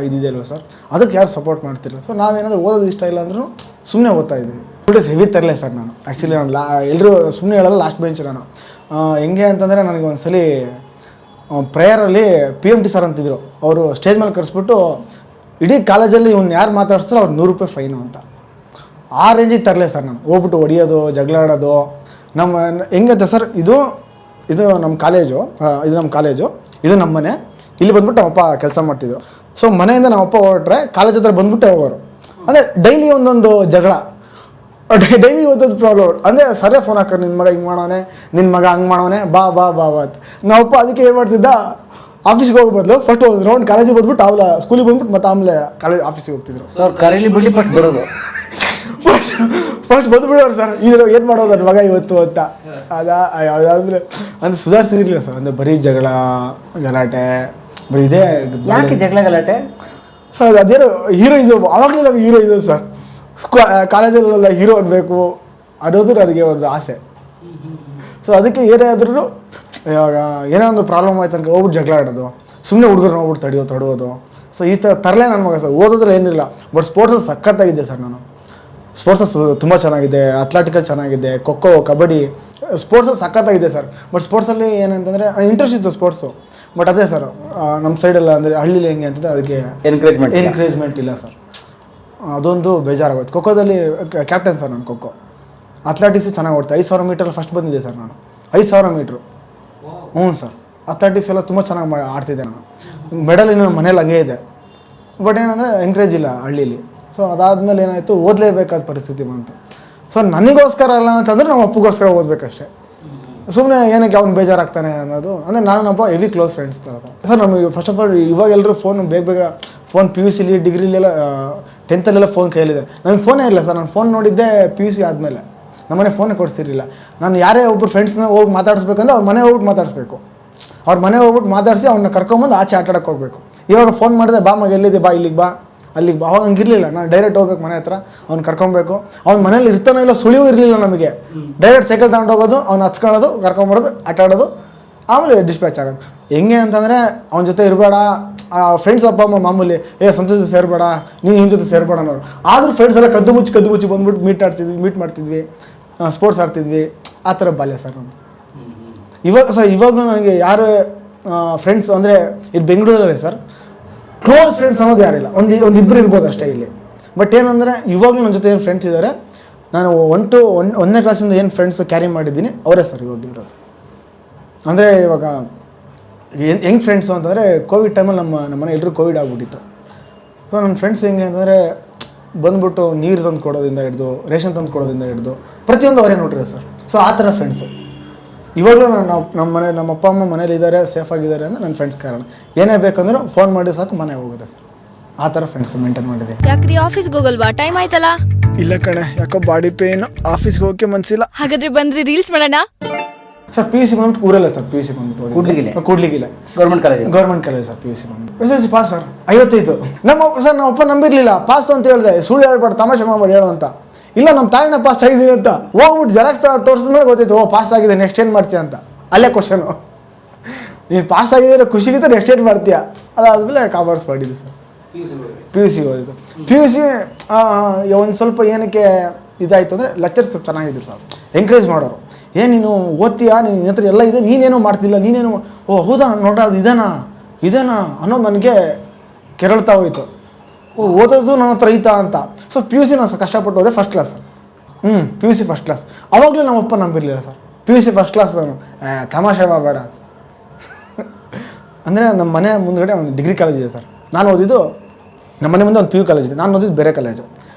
ಇದಿದೆ ಅಲ್ವ ಸರ್, ಅದಕ್ಕೆ ಯಾರು ಸಪೋರ್ಟ್ ಮಾಡ್ತಿಲ್ಲ. ಸೊ ನಾವೇನಾದರೂ ಓದೋದು ಇಷ್ಟ ಇಲ್ಲ ಅಂದ್ರೂ ಸುಮ್ಮನೆ ಓದ್ತಾ ಇದ್ವಿ. ಡೇಸ್ ಹೆವಿ ತರಲೆ ಸರ್ ನಾನು. ಆ್ಯಕ್ಚುಲಿ ನಾನು ಎಲ್ಲರೂ ಸುಮ್ಮನೆ ಹೇಳಲ್ಲ, ಲಾಸ್ಟ್ ಬೆಂಚ್ ನಾನು. ಹೆಂಗೆ ಅಂತಂದರೆ ನನಗೆ ಒಂದ್ಸಲಿ ಪ್ರೇಯರಲ್ಲಿ PMT ಸರ್ ಅಂತಿದ್ರು. ಅವರು ಸ್ಟೇಜ್ ಮೇಲೆ ಕರೆಸ್ಬಿಟ್ಟು ಇಡೀ ಕಾಲೇಜಲ್ಲಿ ಇವ್ನು ಯಾರು ಮಾತಾಡ್ಸ್ತಾರೋ ಅವ್ರು 100 ರೂಪಾಯಿ ಫೈನು ಅಂತ. ಆ ರೇಂಜಿಗೆ ತರಲೆ ಸರ್ ನಾನು. ಹೋಗ್ಬಿಟ್ಟು ಹೊಡಿಯೋದು, ಜಗಳ ಆಡೋದು. ನಮ್ಮ ಹೆಂಗಂತ ಸರ್, ಇದು ನಮ್ಮ ಕಾಲೇಜು, ಇದು ನಮ್ಮ ಕಾಲೇಜು, ಇದು ನಮ್ಮ ಮನೆ. ಇಲ್ಲಿ ಬಂದ್ಬಿಟ್ಟು ನಮ್ಮಪ್ಪ ಕೆಲಸ ಮಾಡ್ತಿದ್ರು. ಸೊ ಮನೆಯಿಂದ ನಮ್ಮಪ್ಪ ಹೊರಟ್ರೆ ಕಾಲೇಜ್ ಹತ್ರ ಬಂದ್ಬಿಟ್ಟೆ ಹೋಗೋರು. ಅಂದರೆ ಡೈಲಿ ಒಂದೊಂದು ಜಗಳ, ಡೈಲಿ ಒಂದೊಂದು ಪ್ರಾಬ್ಲಮ್. ಅಂದರೆ ಸರೇ ಫೋನ್ ಹಾಕೋರು, ನಿನ್ನ ಮಗ ಹಿಂಗೆ ಮಾಡೋನೆ, ನಿನ್ನ ಮಗ ಹಂಗೆ ಮಾಡೋನೆ, ಬಾ ಬಾ ಬಾ ಬಾ ಅಂತ. ನಾವಪ್ಪ ಅದಕ್ಕೆ ಏನು ಮಾಡ್ತಿದ್ದ, ಆಫೀಸ್ಗೆ ಹೋಗೋ ಬದಲು ಫಸ್ಟ್ ಒಂದು ರೌಂಡ್ ಕಾಲೇಜಿಗೆ ಬಂದ್ಬಿಟ್ಟು ಆಮೇಲೆ ಸ್ಕೂಲಿಗೆ ಬಂದ್ಬಿಟ್ಟು ಮತ್ತೆ ಆಮೇಲೆ ಆಫೀಸಿಗೆ ಹೋಗ್ತಿದ್ರು. ಸೊ ಕರೀಲಿ ಬಿಡ್ಲಿ ಫಸ್ಟ್ ಬರೋದು, ಫಸ್ಟ್ ಬಂದುಬಿಡೋರು ಸರ್. ಈಗ ಏನು ಮಾಡೋದು ನನ್ನ ಮಗ ಇವತ್ತು ಅಂತ. ಅದಾದರೆ ಅಂದರೆ ಸುಧಾರಿಸಿದಿರಲಿಲ್ಲ ಸರ್. ಅಂದರೆ ಬರೀ ಜಗಳ ಗಲಾಟೆ, ಬರೀ ಇದೇ. ಯಾಕೆ ಜಗಳ ಗಲಾಟೆ ಸರ್? ಅದೇನೋ ಹೀರೋಯಿಸಮ್, ಆವಾಗಲೇ ನಮಗೆ ಹೀರೋಯಿಸಮ್ ಸರ್. ಕಾಲೇಜಲ್ಲೆಲ್ಲ ಹೀರೋ ಅನ್ಬೇಕು ಅನ್ನೋದು ನನಗೆ ಒಂದು ಆಸೆ. ಸೊ ಅದಕ್ಕೆ ಏನೇ ಆದ್ರೂ ಇವಾಗ ಏನೋ ಒಂದು ಪ್ರಾಬ್ಲಮ್ ಆಯ್ತು ನನಗೆ ಹೋಗ್ಬಿಟ್ಟು ಜಗಳ ಆಡೋದು, ಸುಮ್ಮನೆ ಹುಡುಗರು ಹೋಗ್ಬಿಟ್ಟು ತಡೋದು. ಸೊ ಈ ಥರ ತರಲೇ ನನ್ನ ಮಗ ಸರ್. ಓದೋದ್ರಲ್ಲಿ ಏನಿಲ್ಲ, ಬಟ್ ಸ್ಪೋರ್ಟ್ಸಲ್ಲಿ ಸಖತ್ತಾಗಿದ್ದೆ ಸರ್ ನಾನು. ಸ್ಪೋರ್ಟ್ಸಲ್ಲಿ ತುಂಬ ಚೆನ್ನಾಗಿದೆ, ಅಥ್ಲೆಟಿಕಲ್ ಚೆನ್ನಾಗಿದೆ, ಖೋಖೋ, ಕಬಡ್ಡಿ, ಸ್ಪೋರ್ಟ್ಸಲ್ಲಿ ಸಖತ್ತಾಗಿದೆ ಸರ್. ಬಟ್ ಸ್ಪೋರ್ಟ್ಸಲ್ಲಿ ಏನಂತಂದರೆ ಇಂಟ್ರೆಸ್ಟ್ ಇತ್ತು ಸ್ಪೋರ್ಟ್ಸು. ಬಟ್ ಅದೇ ಸರ್, ನಮ್ಮ ಸೈಡೆಲ್ಲ ಅಂದರೆ ಹಳ್ಳಿಲಿ ಹೆಂಗೆ ಅಂತಂದರೆ ಅದಕ್ಕೆ ಎನ್ಕರೇಜ್ಮೆಂಟ್ ಇಲ್ಲ ಸರ್. ಅದೊಂದು ಬೇಜಾರಾಗೋಯ್ತು. ಖೋಖೋದಲ್ಲಿ ಕ್ಯಾಪ್ಟನ್ ಸರ್ ನಾನು. ಖೋಖೋ, ಅಥ್ಲೆಟಿಕ್ಸು ಚೆನ್ನಾಗಿ ಓಡ್ತಾ. 5000 ಮೀಟ್ರಲ್ಲಿ ಫಸ್ಟ್ ಬಂದಿದ್ದೆ ಸರ್ ನಾನು. 5000 ಮೀಟ್ರು. ಹ್ಞೂ ಸರ್, ಅಥ್ಲೆಟಿಕ್ಸ್ ಎಲ್ಲ ತುಂಬ ಚೆನ್ನಾಗಿ ಆಡ್ತಿದ್ದೆ ನಾನು. ಮೆಡಲ್ ಇನ್ನೂ ಮನೇಲಿ ಹಂಗೆ ಇದೆ. ಬಟ್ ಏನಂದರೆ ಎನ್ಕರೇಜ್ ಇಲ್ಲ ಹಳ್ಳೀಲಿ. ಸೊ ಅದಾದಮೇಲೆ ಏನಾಯಿತು, ಓದಲೇಬೇಕಾದ ಪರಿಸ್ಥಿತಿ ಬಂತು. ಸೊ ನನಗೋಸ್ಕರ ಅಲ್ಲ ಅಂತಂದರೆ ನಮ್ಮ ಅಪ್ಪಗೋಸ್ಕರ ಓದಬೇಕಷ್ಟೇ. ಸುಮ್ಮನೆ ಏನಕ್ಕೆ ಅವ್ನು ಬೇಜಾರಾಗ್ತಾನೆ ಅನ್ನೋದು. ಅಂದರೆ ನಾನು ನಮ್ಮಪ್ಪ ಹೆವಿ ಕ್ಲೋಸ್ ಫ್ರೆಂಡ್ಸ್ ಥರ ಸರ್. ನಮಗೆ ಫಸ್ಟ್ ಆಫ್ ಆಲ್ ಇವಾಗ ಎಲ್ಲರೂ ಫೋನ್ ಬೇಗ ಫೋನ್ PUCಲಿ, ಡಿಗ್ರಿಲೆಲ್ಲ, 10th ಫೋನ್ ಕೈಯಲ್ಲಿದೆ. ನನಗೆ ಫೋನೇ ಇಲ್ಲ ಸರ್. ನಾನು ಫೋನ್ ನೋಡಿದ್ದೆ PUC ಆದಮೇಲೆ. ನಮ್ಮನೆ ಫೋನೇ ಕೊಡಿಸ್ತಿರಲಿಲ್ಲ. ನಾನು ಯಾರೇ ಒಬ್ಬರು ಫ್ರೆಂಡ್ಸ್ನ ಹೋಗಿ ಮಾತಾಡಿಸ್ಬೇಕಂದ್ರೆ ಅವ್ರ ಮನೆ ಹೋಗ್ಬಿಟ್ಟು ಮಾತಾಡಿಸ್ಬೇಕು. ಅವ್ರ ಮನೆ ಹೋಗ್ಬಿಟ್ಟು ಮಾತಾಡಿಸಿ ಅವ್ನ ಕರ್ಕೊಂಬಂದು ಆಚೆ ಆಟ ಆಡೋಕ್ಕೆ ಹೋಗ್ಬೇಕು. ಇವಾಗ ಫೋನ್ ಮಾಡಿದೆ, ಬಾ ಮಗ ಎಲ್ಲಿದೆ, ಬಾ ಇಲ್ಲಿಗೆ ಬಾ, ಅಲ್ಲಿಗೆ ಬಾ. ಅವಾಗ ಹಂಗಿರಲಿಲ್ಲ. ನಾನು ಡೈರೆಕ್ಟ್ ಹೋಗ್ಬೇಕು ಮನೆ ಹತ್ರ, ಅವ್ನು ಕರ್ಕೊಬೇಕು. ಅವ್ನ ಮನೇಲಿ ಇರ್ತಾನೋ ಇಲ್ಲ ಸುಳಿವು ಇರಲಿಲ್ಲ ನಮಗೆ. ಡೈರೆಕ್ಟ್ ಸೈಕಲ್ ತಗೊಂಡು ಹೋಗೋದು, ಅವ್ನು ಹಚ್ಕೊಳ್ಳೋದು, ಕರ್ಕೊಂಬರೋದು, ಆಟ ಆಡೋದು, ಆಮೇಲೆ ಡಿಸ್ಪ್ಯಾಚ್ ಆಗೋದು. ಹೆಂಗೆ ಅಂತಂದರೆ ಅವನ ಜೊತೆ ಇರಬೇಡ, ಫ್ರೆಂಡ್ಸ್ ಅಪ್ಪ ಅಮ್ಮ ಮಾಮೂಲಿ ಸ್ವಂತ ಜೊತೆ ಸೇರಬೇಡ, ನೀನು ಇವನ ಜೊತೆ ಸೇರಬೇಡ ಅನ್ನೋರು. ಆದರೂ ಫ್ರೆಂಡ್ಸ್ ಎಲ್ಲ ಕದ್ದು ಮುಚ್ಚಿ ಬಂದ್ಬಿಟ್ಟು ಮೀಟ್ ಮಾಡ್ತಿದ್ವಿ, ಸ್ಪೋರ್ಟ್ಸ್ ಆಡ್ತಿದ್ವಿ. ಆ ಥರ ಬಾಲ್ಯ ಸರ್ ನಮ್ಮದು. ಇವಾಗಲೂ ನನಗೆ ಯಾರು ಫ್ರೆಂಡ್ಸ್ ಅಂದರೆ ಇಲ್ಲಿ ಬೆಂಗಳೂರಲ್ಲೇ ಸರ್ ಕ್ಲೋಸ್ ಫ್ರೆಂಡ್ಸ್ ಅನ್ನೋದು ಯಾರಿಲ್ಲ. ಒಂದಿಬ್ಬರು ಇರ್ಬೋದು ಅಷ್ಟೇ ಇಲ್ಲಿ. ಬಟ್ ಏನಂದರೆ ಇವಾಗಲೂ ನನ್ನ ಜೊತೆ ಏನು ಫ್ರೆಂಡ್ಸ್ ಇದ್ದಾರೆ, ನಾನು 1ನೇ ಕ್ಲಾಸಿಂದ ಏನು ಫ್ರೆಂಡ್ಸ್ ಕ್ಯಾರಿ ಮಾಡಿದ್ದೀನಿ ಅವರೇ ಸರ್ ಇವಾಗ ಇರೋದು. ಅಂದರೆ ಇವಾಗ ಹೆಂಗೆ ಫ್ರೆಂಡ್ಸು ಅಂತಂದರೆ ಕೋವಿಡ್ ಟೈಮಲ್ಲಿ ನಮ್ಮ ಮನೆ ಎಲ್ಲರೂ ಕೋವಿಡ್ ಆಗಿಬಿಟ್ಟಿತ್ತು. ಸೊ ನನ್ನ ಫ್ರೆಂಡ್ಸ್ ಹೆಂಗೆ ಅಂತಂದರೆ ಬಂದ್ಬಿಟ್ಟು ನೀರು ತಂದು ಕೊಡೋದ್ರಿಂದ ಹಿಡಿದು, ರೇಷನ್ ತಂದು ಕೊಡೋದ್ರಿಂದ ಹಿಡಿದು ಪ್ರತಿಯೊಂದು ಅವರೇ ನೋಡ್ರಿ ಸರ್. ಸೊ ಆ ಥರ ಫ್ರೆಂಡ್ಸು ಇವಾಗಲೂ ನಮ್ಮ ಅಪ್ಪ ಅಮ್ಮ ಮನೇಲಿ ಇದ್ದಾರೆ, ಸೇಫಾಗಿದ್ದಾರೆ ಅಂದರೆ ನನ್ನ ಫ್ರೆಂಡ್ಸ್ ಕಾರಣ. ಏನೇ ಬೇಕಂದ್ರೆ ಫೋನ್ ಮಾಡಿ ಸಾಕು ಮನೆಗೆ ಹೋಗುತ್ತೆ ಸರ್. ಆ ಥರ ಫ್ರೆಂಡ್ಸ್ ಮೇಂಟೈನ್ ಮಾಡಿದ್ದೀನಿ. ಯಾಕ್ರಿ ಆಫೀಸ್ಗೆ ಹೋಗಲ್ವಾ? ಟೈಮ್ ಆಯ್ತಲ್ಲ. ಇಲ್ಲ ಕಣೆ, ಯಾಕೋ ಬಾಡಿ ಪೇನ್, ಆಫೀಸ್ಗೆ ಹೋಗಕ್ಕೆ ಮನ್ಸಿಲ್ಲ. ಹಾಗಾದ್ರೆ ಬಂದ್ರಿ ರೀಲ್ಸ್ ಮಾಡೋಣ. ಸರ್ ಪಿ ಯು ಸಿ ಬಂದ್ಬಿಟ್ಟು ಊರಲ್ಲ ಸರ್. ಪಿ ಯು ಸಿ ಬಂದ್ಬಿಟ್ಟು ಕೂಡ್ಲಿಗಿಲ್ಲ government college sir. P U C ಬಂದ್ಬಿಟ್ಟು S L C pass sir. 55 ನಮ್ಮ ಅಪ್ಪ ನಂಬಿರ್ಲಿಲ್ಲ. ಪಾಸ್ ಅಂತ ಹೇಳಿದೆ, ಸುಳ್ಳು ಹೇಳ್ಬಾರ್ದು, ತಮಾಷೆ ಮಾಡ್ಬೇಡಿ ಹೇಳು ಅಂತ. ಇಲ್ಲ ನಮ್ಮ ತಾಯಿನ ಪಾಸ್ ಆಗಿದ್ದೀನಿ ಅಂತ ಹೋಗ್ಬಿಟ್ಟು ಜೆರಾಕ್ಸ್ ತೋರಿಸಿದ್ಮೇಲೆ ಗೊತ್ತಾಯ್ತು, ಓ ಪಾಸ್ ಆಗಿದೆ, ನೆಕ್ಸ್ಟ್ ಏನು ಮಾಡ್ತೀಯ ಅಂತ. ಅಲ್ಲೇ ಕ್ವಶನು, ನೀನು ಪಾಸ್ ಆಗಿದ್ರೆ ಖುಷಿಗಿದ್ರೆ ನೆಕ್ಸ್ಟ್ ಏನು ಮಾಡ್ತೀಯ. ಅದಾದಮೇಲೆ ಕಾಮರ್ಸ್ ಮಾಡಿದ್ದು ಸರ್. ಪಿ ಯು ಸಿ ಓದಿದ್ದು. ಪಿ ಯು ಸಿ ಒಂದು ಸ್ವಲ್ಪ ಏನಕ್ಕೆ ಇದಾಯಿತು ಅಂದರೆ ಲೆಕ್ಚರ್ಸ್ ಸ್ವಲ್ಪ ಚೆನ್ನಾಗಿದ್ರು ಸರ್, ಎಂಕರೇಜ್ ಮಾಡೋರು. ನೀನು ಓದ್ತೀಯಾ, ನಿನ್ನ ಹತ್ರ ಎಲ್ಲ ಇದೆ, ನೀನೇನೋ ಮಾಡ್ತಿಲ್ಲ, ನೀನೇನು ಓ ಹೌದಾ ನೋಡ ಅದು ಇದೇನಾ ಅನ್ನೋದು ನನಗೆ ಕೆರಳ್ತಾ ಹೋಯಿತು. ಓ ಓದೋದು ನನ್ನ ಹತ್ರ ಐತಾ ಅಂತ. ಸೊ ಪಿ ಯು ಸಿ ನಾನು ಕಷ್ಟಪಟ್ಟು ಹೋದೆ, first class sir. P U C first class. ಆವಾಗಲೇ ನಮ್ಮಪ್ಪ ನಂಬಿರಲಿಲ್ಲ sir. P U C first class ನಾನು ತಮಾಷೆ ಮಾಡಬೇಡ ಅಂದರೆ ನಮ್ಮ ಮನೆ ಮುಂದ್ಗಡೆ ಒಂದು ಡಿಗ್ರಿ ಕಾಲೇಜ್ ಇದೆ ಸರ್. ನಾನು ಓದಿದ್ದು ನಮ್ಮ ಮನೆ ಮುಂದೆ ಒಂದು ಪಿ ಯು ಕಾಲೇಜ್ ಇದೆ, ನಾನು ಓದಿದ್ದು ಬೇರೆ ಕಾಲೇಜು.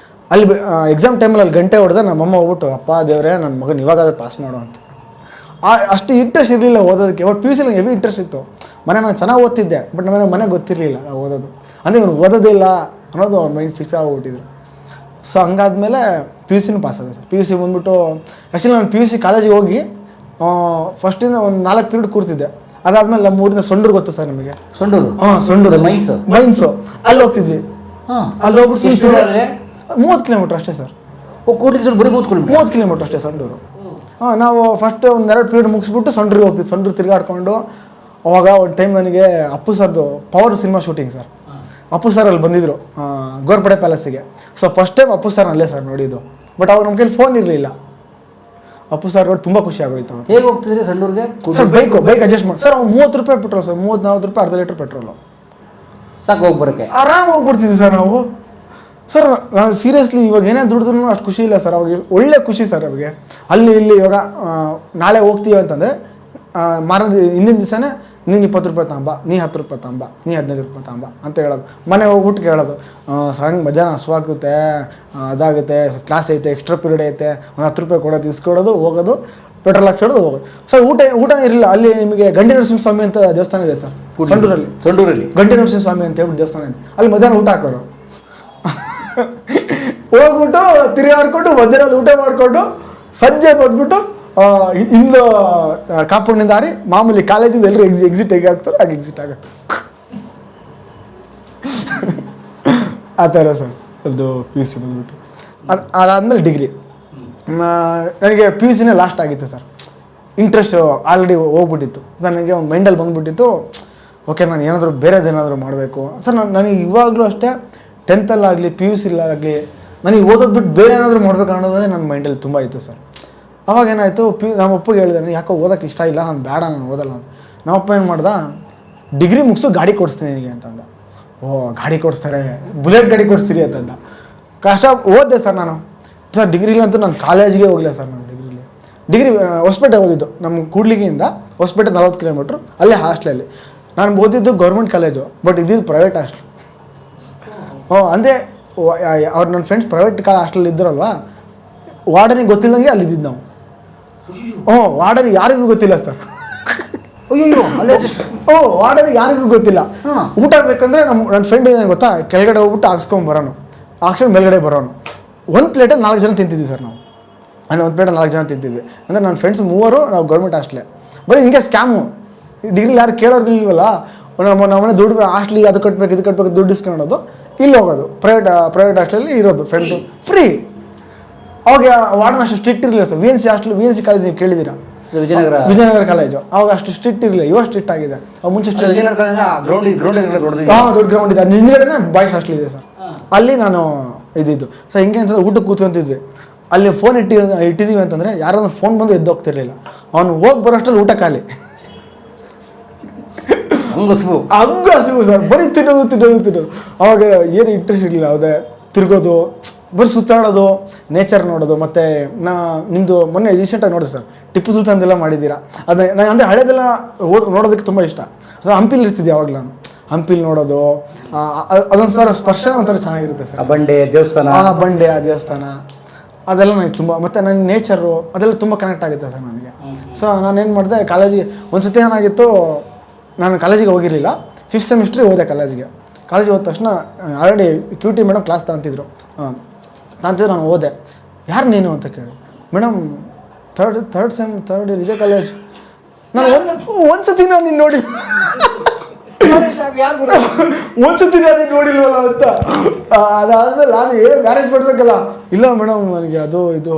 ಅಲ್ಲಿ ಎಕ್ಸಾಮ್ ಟೈಮಲ್ಲಿ ಅಲ್ಲಿ ಗಂಟೆ ಹೊಡೆದ್ರೆ ನಮ್ಮಮ್ಮ ಹೋಗ್ಬಿಟ್ಟು, ಅಪ್ಪ ದೇವರೇ ನನ್ನ ಮಗನ ಇವಾಗಾದ್ರೆ ಪಾಸ್ ಮಾಡು ಅಂತ. ಅಷ್ಟು ಇಂಟ್ರೆಸ್ಟ್ ಇರಲಿಲ್ಲ ಓದೋದಕ್ಕೆ. ಬಟ್ ಪಿ ಯು ಸಿಲಿ ಹೆವಿ ಇಂಟ್ರೆಸ್ಟ್ ಇತ್ತು. ನಾನು ಚೆನ್ನಾಗಿ ಓದ್ತಿದ್ದೆ, ಬಟ್ ನಮ್ಮ ಮನೆಗೆ ಗೊತ್ತಿರಲಿಲ್ಲ ನಾವು ಓದೋದು. ಅಂದರೆ ಇವ್ನು ಓದೋದಿಲ್ಲ ಅನ್ನೋದು ಅವ್ರ ಮೈಂಡ್ ಫಿಕ್ಸ್ ಆಗಿಬಿಟ್ಟಿದ್ರು. ಸೊ ಹಂಗಾದ್ಮೇಲೆ ಪಿ ಯು ಸಿನೂ ಪಾಸ್ ಆಗಿದೆ ಸರ್. ಪಿ ಯು ಸಿ ಬಂದ್ಬಿಟ್ಟು ಆ್ಯಕ್ಚುಲಿ ನಾನು ಪಿ ಯು ಸಿ ಕಾಲೇಜಿಗೆ ಹೋಗಿ ಫಸ್ಟಿಂದ ಒಂದು 4 ಪೀರಿಯಡ್ ಕೂರ್ತಿದ್ದೆ. ಅದಾದ್ಮೇಲೆ ನಮ್ಮ ಊರಿನ ಸೊಂಡೂರು ಗೊತ್ತು ಸರ್ ನಿಮಗೆ? ಸೊಂಡೂರು ಮೈನ್ಸು ಅಲ್ಲಿ ಹೋಗ್ತಿದ್ವಿ. ಅಲ್ಲಿ ಹೋಗ್ಬಿಟ್ಟು 30 ಕಿಲೋಮೀಟ್ರ್ ಅಷ್ಟೇ ಸರ್. 30 ಕಿಲೋಮೀಟ್ರ್ ಅಷ್ಟೇ ಸಂಡೂರು. ನಾವು ಫಸ್ಟ್ ಒಂದು 2 ಪೀರಿಯಡ್ ಮುಗಿಸ್ಬಿಟ್ಟು ಸಂಡೂರಿಗೆ ಹೋಗ್ತಿದ್ವಿ. ಸಂಡೂರು ತಿರುಗಾಡ್ಕೊಂಡು ಅವಾಗ ಒಂದು ಟೈಮ್ ನನಗೆ ಅಪ್ಪು ಸರ್ದು power cinema shooting sir. Appu sir ಅಲ್ಲಿ ಬಂದಿದ್ರು ಗೋರ್ಪಡೆ ಪ್ಯಾಲೇಸಿಗೆ. So first time Appu sir ಅಲ್ಲೇ ಸರ್ ನೋಡಿದ್ದು. ಬಟ್ ಅವಾಗ ನಮ್ಮ ಕೈಲಿ ಫೋನ್ ಇರಲಿಲ್ಲ. ಅಪ್ಪು ಸರ್ ನೋಡಿ ತುಂಬ ಖುಷಿ ಆಗೋಯ್ತು. ಹೇಗೆ ಹೋಗ್ತಿದ್ರಿ ಸಂಡೂರಿಗೆ? ಸರ್ ಬೈಕ್ ಅಡ್ಜಸ್ಟ್ ಮಾಡಿ ಸರ್. ಅವ್ನು 30 ರೂಪಾಯಿ ಪೆಟ್ರೋಲ್ ಸರ್, 30-40 ರೂಪಾಯಿ ಅರ್ಧ ಲೀಟ್ರ್ ಪೆಟ್ರೋಲು. ಸಾಕು ಹೋಗ್ಬರೋಕ್ಕೆ ಆರಾಮ್ ಹೋಗ್ಬಿಡ್ತಿದ್ವಿ ಸರ್ ನಾವು. ಸರ್ ನಾನು ಸೀರಿಯಸ್ಲಿ ಇವಾಗ ಏನೇ ದುಡಿದ್ರೂ ಅಷ್ಟು ಖುಷಿ ಇಲ್ಲ ಸರ್. ಅವಾಗ ಒಳ್ಳೆ ಖುಷಿ ಸರ್ ಅವಾಗ. ಅಲ್ಲಿ ಇಲ್ಲಿ ಇವಾಗ ನಾಳೆ ಹೋಗ್ತೀವಿ ಅಂತಂದರೆ ಹಿಂದಿನ ದಿವಸನೇ ನೀನು 20 ರೂಪಾಯಿ ತಗೊಂಬ, ನೀ 10 ರೂಪಾಯಿ ತಗೊಂಬ, ನೀ 15 ರೂಪಾಯಿ ತಗೊಂಬ ಅಂತ ಹೇಳೋದು. ಮನೆ ಹೋಗ್ಬಿಟ್ಟು ಕೇಳೋದು, ಸಂಗ್ ಮಧ್ಯಾಹ್ನ ಹಸುವಾಗುತ್ತೆ, ಅದಾಗುತ್ತೆ, ಕ್ಲಾಸ್ ಐತೆ, ಎಕ್ಸ್ಟ್ರಾ ಪೀರಿಯಡ್ ಐತೆ, ಒಂದು 10 ರೂಪಾಯಿ ಕೊಡೋದು, ಇಸ್ಕೊಡೋದು, ಹೋಗೋದು, ಪೆಟ್ರೋಲ್ ಹಾಕ್ಸೋದು, ಹೋಗೋದು. ಸರ್ ಊಟನೇ ಇರಲಿಲ್ಲ. ಅಲ್ಲಿ ನಿಮಗೆ ಗಂಡಿ ನರಸಿಂಹ ಸ್ವಾಮಿ ಅಂತ ದೇವಸ್ಥಾನ ಇದೆ ಸರ್ ಸಂಡೂರಲ್ಲಿ. ಗಂಡಿ ನರಸಿಂಹ ಸ್ವಾಮಿ ಅಂತ ಹೇಳ್ಬಿಟ್ಟು ದೇವಸ್ಥಾನ ಇದೆ. ಅಲ್ಲಿ ಮಧ್ಯಾಹ್ನ ಊಟ ಹಾಕೋರು. ಹೋಗ್ಬಿಟ್ಟು ತಿರುಗಾಡ್ಕೊಂಡು ಮಧ್ಯಾಹ್ನ ಊಟ ಮಾಡಿಕೊಂಡು ಸಂಜೆ ಬಂದ್ಬಿಟ್ಟು ಇಂದು ಕಾಂಪೌಂಡಿಂದ ಹಾರಿ ಮಾಮೂಲಿ ಕಾಲೇಜಿಂದ ಎಲ್ಲರೂ ಎಕ್ಸಿಟ್ ಹೇಗೆ ಆಗ್ತಾರೋ ಹಾಗೆ ಎಕ್ಸಿಟ್ ಆಗುತ್ತೆ. ಆ ಥರ ಸರ್ ಅದು ಪಿ ಯು ಸಿ ಬಂದ್ಬಿಟ್ಟು. ಅದಾದಮೇಲೆ ಡಿಗ್ರಿ. ನನಗೆ ಪಿ ಯು ಸಿನೇ ಲಾಸ್ಟ್ ಆಗಿತ್ತು ಸರ್. ಇಂಟ್ರೆಸ್ಟ್ ಆಲ್ರೆಡಿ ಹೋಗ್ಬಿಟ್ಟಿತ್ತು ನನಗೆ. ಒಂದು ಮೈಂಡಲ್ಲಿ ಬಂದುಬಿಟ್ಟಿತ್ತು, ಓಕೆ ನಾನು ಏನಾದರೂ ಬೇರೆದೇನಾದರೂ ಮಾಡಬೇಕು ಸರ್. ನನಗೆ ಇವಾಗಲೂ ಅಷ್ಟೇ 10th ಪಿ ಯು ಸಿಲಾಗಲಿ ನನಗೆ ಓದೋದು ಬಿಟ್ಟು ಬೇರೆ ಏನಾದರೂ ಮಾಡ್ಬೇಕು ಅನ್ನೋದೇ ನನ್ನ ಮೈಂಡಲ್ಲಿ ತುಂಬ ಇತ್ತು ಸರ್. ಅವಾಗ ಏನಾಯಿತು, ನಮ್ಮ ಅಪ್ಪಗೆ ಹೇಳಿದೆ, ಯಾಕೋ ಓದೋಕ್ಕೆ ಇಷ್ಟ ಇಲ್ಲ, ನಾನು ಬೇಡ, ನಾನು ಓದಲ್ಲ ಅಂತ. ನಮ್ಮಪ್ಪ ಏನು ಮಾಡ್ದ, ಡಿಗ್ರಿ ಮುಗಿಸು ಗಾಡಿ ಕೊಡಿಸ್ತೀನಿ ನಿನಗೆ ಅಂತಂದ. ಓ ಗಾಡಿ ಕೊಡಿಸ್ತಾರೆ, ಬುಲೆಟ್ ಗಾಡಿ ಕೊಡಿಸ್ತೀರಿ ಅಂತಂದ. ಕಷ್ಟ ಓದಿದೆ ಸರ್ ನಾನು. ಸರ್ ಡಿಗ್ರಿಲಂತೂ ನಾನು ಕಾಲೇಜಿಗೆ ಹೋಗಲಿಲ್ಲ ಸರ್. ನಾನು ಡಿಗ್ರಿ ಹೊಸಪೇಟೆ ಓದಿದ್ದು. ನಮ್ಮ ಕೂಡ್ಲಿಗಿಂದ ಹೊಸಪೇಟೆ 40 ಕಿಲೋಮೀಟ್ರು, ಅಲ್ಲೇ ಹಾಸ್ಟ್ಲಲ್ಲಿ. ನಾನು ಓದಿದ್ದು ಗೌರ್ಮೆಂಟ್ ಕಾಲೇಜು, ಬಟ್ ಇದ್ದಿದ್ದು ಪ್ರೈವೇಟ್ ಹಾಸ್ಟ್ಲು. ಅಂದರೆ ಅವ್ರು ನನ್ನ ಫ್ರೆಂಡ್ಸ್ ಪ್ರೈವೇಟ್ ಹಾಸ್ಟೆಲ್ ಇದ್ದರಲ್ವಾ, ವಾರ್ಡನಿಗೆ ಗೊತ್ತಿಲ್ಲದಂಗೆ ಅಲ್ಲಿದ್ದು ನಾವು. ವಾರ್ಡನಿಗೆ ಯಾರಿಗೂ ಗೊತ್ತಿಲ್ಲ ಸರ್. ವಾರ್ಡನಿಗೆ ಯಾರಿಗೂ ಗೊತ್ತಿಲ್ಲ. ಊಟ ಬೇಕಂದ್ರೆ ನನ್ನ ಫ್ರೆಂಡ್ ಏನೇನು ಗೊತ್ತಾ, ಕೆಳಗಡೆ ಹೋಗ್ಬಿಟ್ಟು ಹಾಕ್ಸ್ಕೊಂಡು ಮೇಲ್ಗಡೆ ಬರೋನು. ಒಂದು ಪ್ಲೇಟಲ್ಲಿ 4 ಜನ ತಿಂತಿದ್ವಿ ಸರ್ ನಾವು. ಅಂದರೆ ಒಂದು ಪ್ಲೇಟಲ್ಲಿ 4 ಜನ ತಿಂತಿದ್ವಿ. ಅಂದರೆ ನನ್ನ ಫ್ರೆಂಡ್ಸ್ 3 ನಾವು ಗೌರ್ಮೆಂಟ್ ಹಾಸ್ಟ್ಲೇ. ಬರೀ ಹಿಂಗೆ ಸ್ಕ್ಯಾಮು. ಡಿಗ್ರಿಲಿ ಯಾರು ಕೇಳೋರಿಲ್ವಲ್ಲ, ನಮ್ಮನೆ ದುಡ್ಡು ಹಾಸ್ಟ್ಲಿಗೆ ಅದು ಕಟ್ಟಬೇಕು ಇದು ಕಟ್ಟಬೇಕು ದುಡ್ಡು ಇಸ್ಕೊಳ್ಳೋದು, ಇಲ್ಲಿ ಹೋಗೋದು ಪ್ರೈವೇಟ್ ಹಾಸ್ಟೆಲಲ್ಲಿ ಇರೋದು ಫ್ರೆಂಡು ಫ್ರೀ. ಅವಾಗ ವಾರ್ಡನ್ ಅಷ್ಟು ಸ್ಟ್ರಿಕ್ಟ್ ಇರಲಿಲ್ಲ sir. V N C college ನೀವು ಕೇಳಿದ್ದೀರಾ? ವಿಜಯನಗರ ಕಾಲೇಜು. ಅವಾಗ ಅಷ್ಟು ಸ್ಟ್ರಿಕ್ಟ್ ಇರಲಿಲ್ಲ, ಇವಾಗ ಸ್ಟ್ರಿಕ್ಟ್ ಆಗಿದೆ. ಅವಾಗ ಮುಂಚೆ ದೊಡ್ಡ ಗ್ರೌಂಡ್ ಇದೆ, ಅದು ಹಿಂದ್ಗಡೆನೇ ಬಾಯ್ಸ್ ಹಾಸ್ಟೆಲ್ ಇದೆ ಸರ್. ಅಲ್ಲಿ ನಾನು ಇದ್ದಿದ್ದು ಸರ್. ಹಿಂಗೆ ಅಂತ ಊಟಕ್ಕೆ ಕೂತ್ಕೊಂತಿದ್ವಿ. ಅಲ್ಲಿ ಫೋನ್ ಇಟ್ಟಿದ್ದೀವಿ ಅಂತಂದರೆ ಯಾರಾದ್ರೂ ಫೋನ್ ಬಂದು ಎದ್ದೋಗ್ತಿರ್ಲಿಲ್ಲ. ಅವನು ಹೋಗಿ ಬರೋಷ್ಟರಲ್ಲಿ ಊಟ ಖಾಲಿ. ಹಂಗಸಿವು ಸರ್. ಬರೀ ತಿನ್ನೋದು. ಅವಾಗ ಏನು ಇಂಟ್ರೆಸ್ಟ್ ಇರಲಿಲ್ಲ. ಅದೇ ತಿರುಗೋದು, ಬರೀ ಸುತ್ತಾಡೋದು, ನೇಚರ್ ನೋಡೋದು. ಮತ್ತು ನಿಮ್ಮದು ಮೊನ್ನೆ ರೀಸೆಂಟಾಗಿ ನೋಡಿದೆ ಸರ್, ಟಿಪ್ಪು ಸುಲ್ತಾನ್ದೆಲ್ಲ ಮಾಡಿದ್ದೀರಾ? ಅದೇ ಅಂದರೆ ಹಳೇದೆಲ್ಲ ನೋಡೋದಕ್ಕೆ ತುಂಬ ಇಷ್ಟ. ಅದು ಹಂಪಿಲಿ ಇರ್ತಿದ್ದೆ ಯಾವಾಗ ನಾನು. ಹಂಪಿಲಿ ನೋಡೋದು ಅದೊಂದು ಸರ್ ಸ್ಪರ್ಶ ಒಂಥರ ಚೆನ್ನಾಗಿರುತ್ತೆ ಸರ್. ಬಂಡೆ ದೇವಸ್ಥಾನ ಅದೆಲ್ಲ ನನಗೆ ತುಂಬ. ಮತ್ತು ನನ್ನ ನೇಚರು ಅದೆಲ್ಲ ತುಂಬ ಕನೆಕ್ಟ್ ಆಗುತ್ತೆ ಸರ್ ನನಗೆ. ಸೊ ನಾನೇನು ಮಾಡಿದೆ, ಕಾಲೇಜಿಗೆ ಒಂದು ಸತಿ ಏನಾಗಿತ್ತು, ನಾನು ಕಾಲೇಜಿಗೆ ಹೋಗಿರಲಿಲ್ಲ. 5th ಸೆಮಿಸ್ಟ್ರಿಗೆ ಹೋದೆ ಕಾಲೇಜಿಗೆ. ಕಾಲೇಜಿಗೆ ಹೋದ ತಕ್ಷಣ ಆಲ್ರೆಡಿ QT ಮೇಡಮ್ ಕ್ಲಾಸ್ ತಗೊಂತಿದ್ರು ನಾನು ಹೋದೆ. ಯಾರು ನೀನು ಅಂತ ಕೇಳಿ, madam third sem third year ಇದೇ ಕಾಲೇಜ್. ನಾನು ಒಂದ್ಸತಿ ನಾನು ನೀನು ನೋಡಿ ಒಂದ್ಸತಿ ನಾನು ನೋಡಿಲ್ವಲ್ಲ ಅಂತ. ಅದಾದ್ಮೇಲೆ ನಾನು ಏನೋ ಮ್ಯಾರೇಜ್ ಮಾಡಬೇಕಲ್ಲ, ಇಲ್ಲ ಮೇಡಮ್ ನನಗೆ ಅದು ಇದು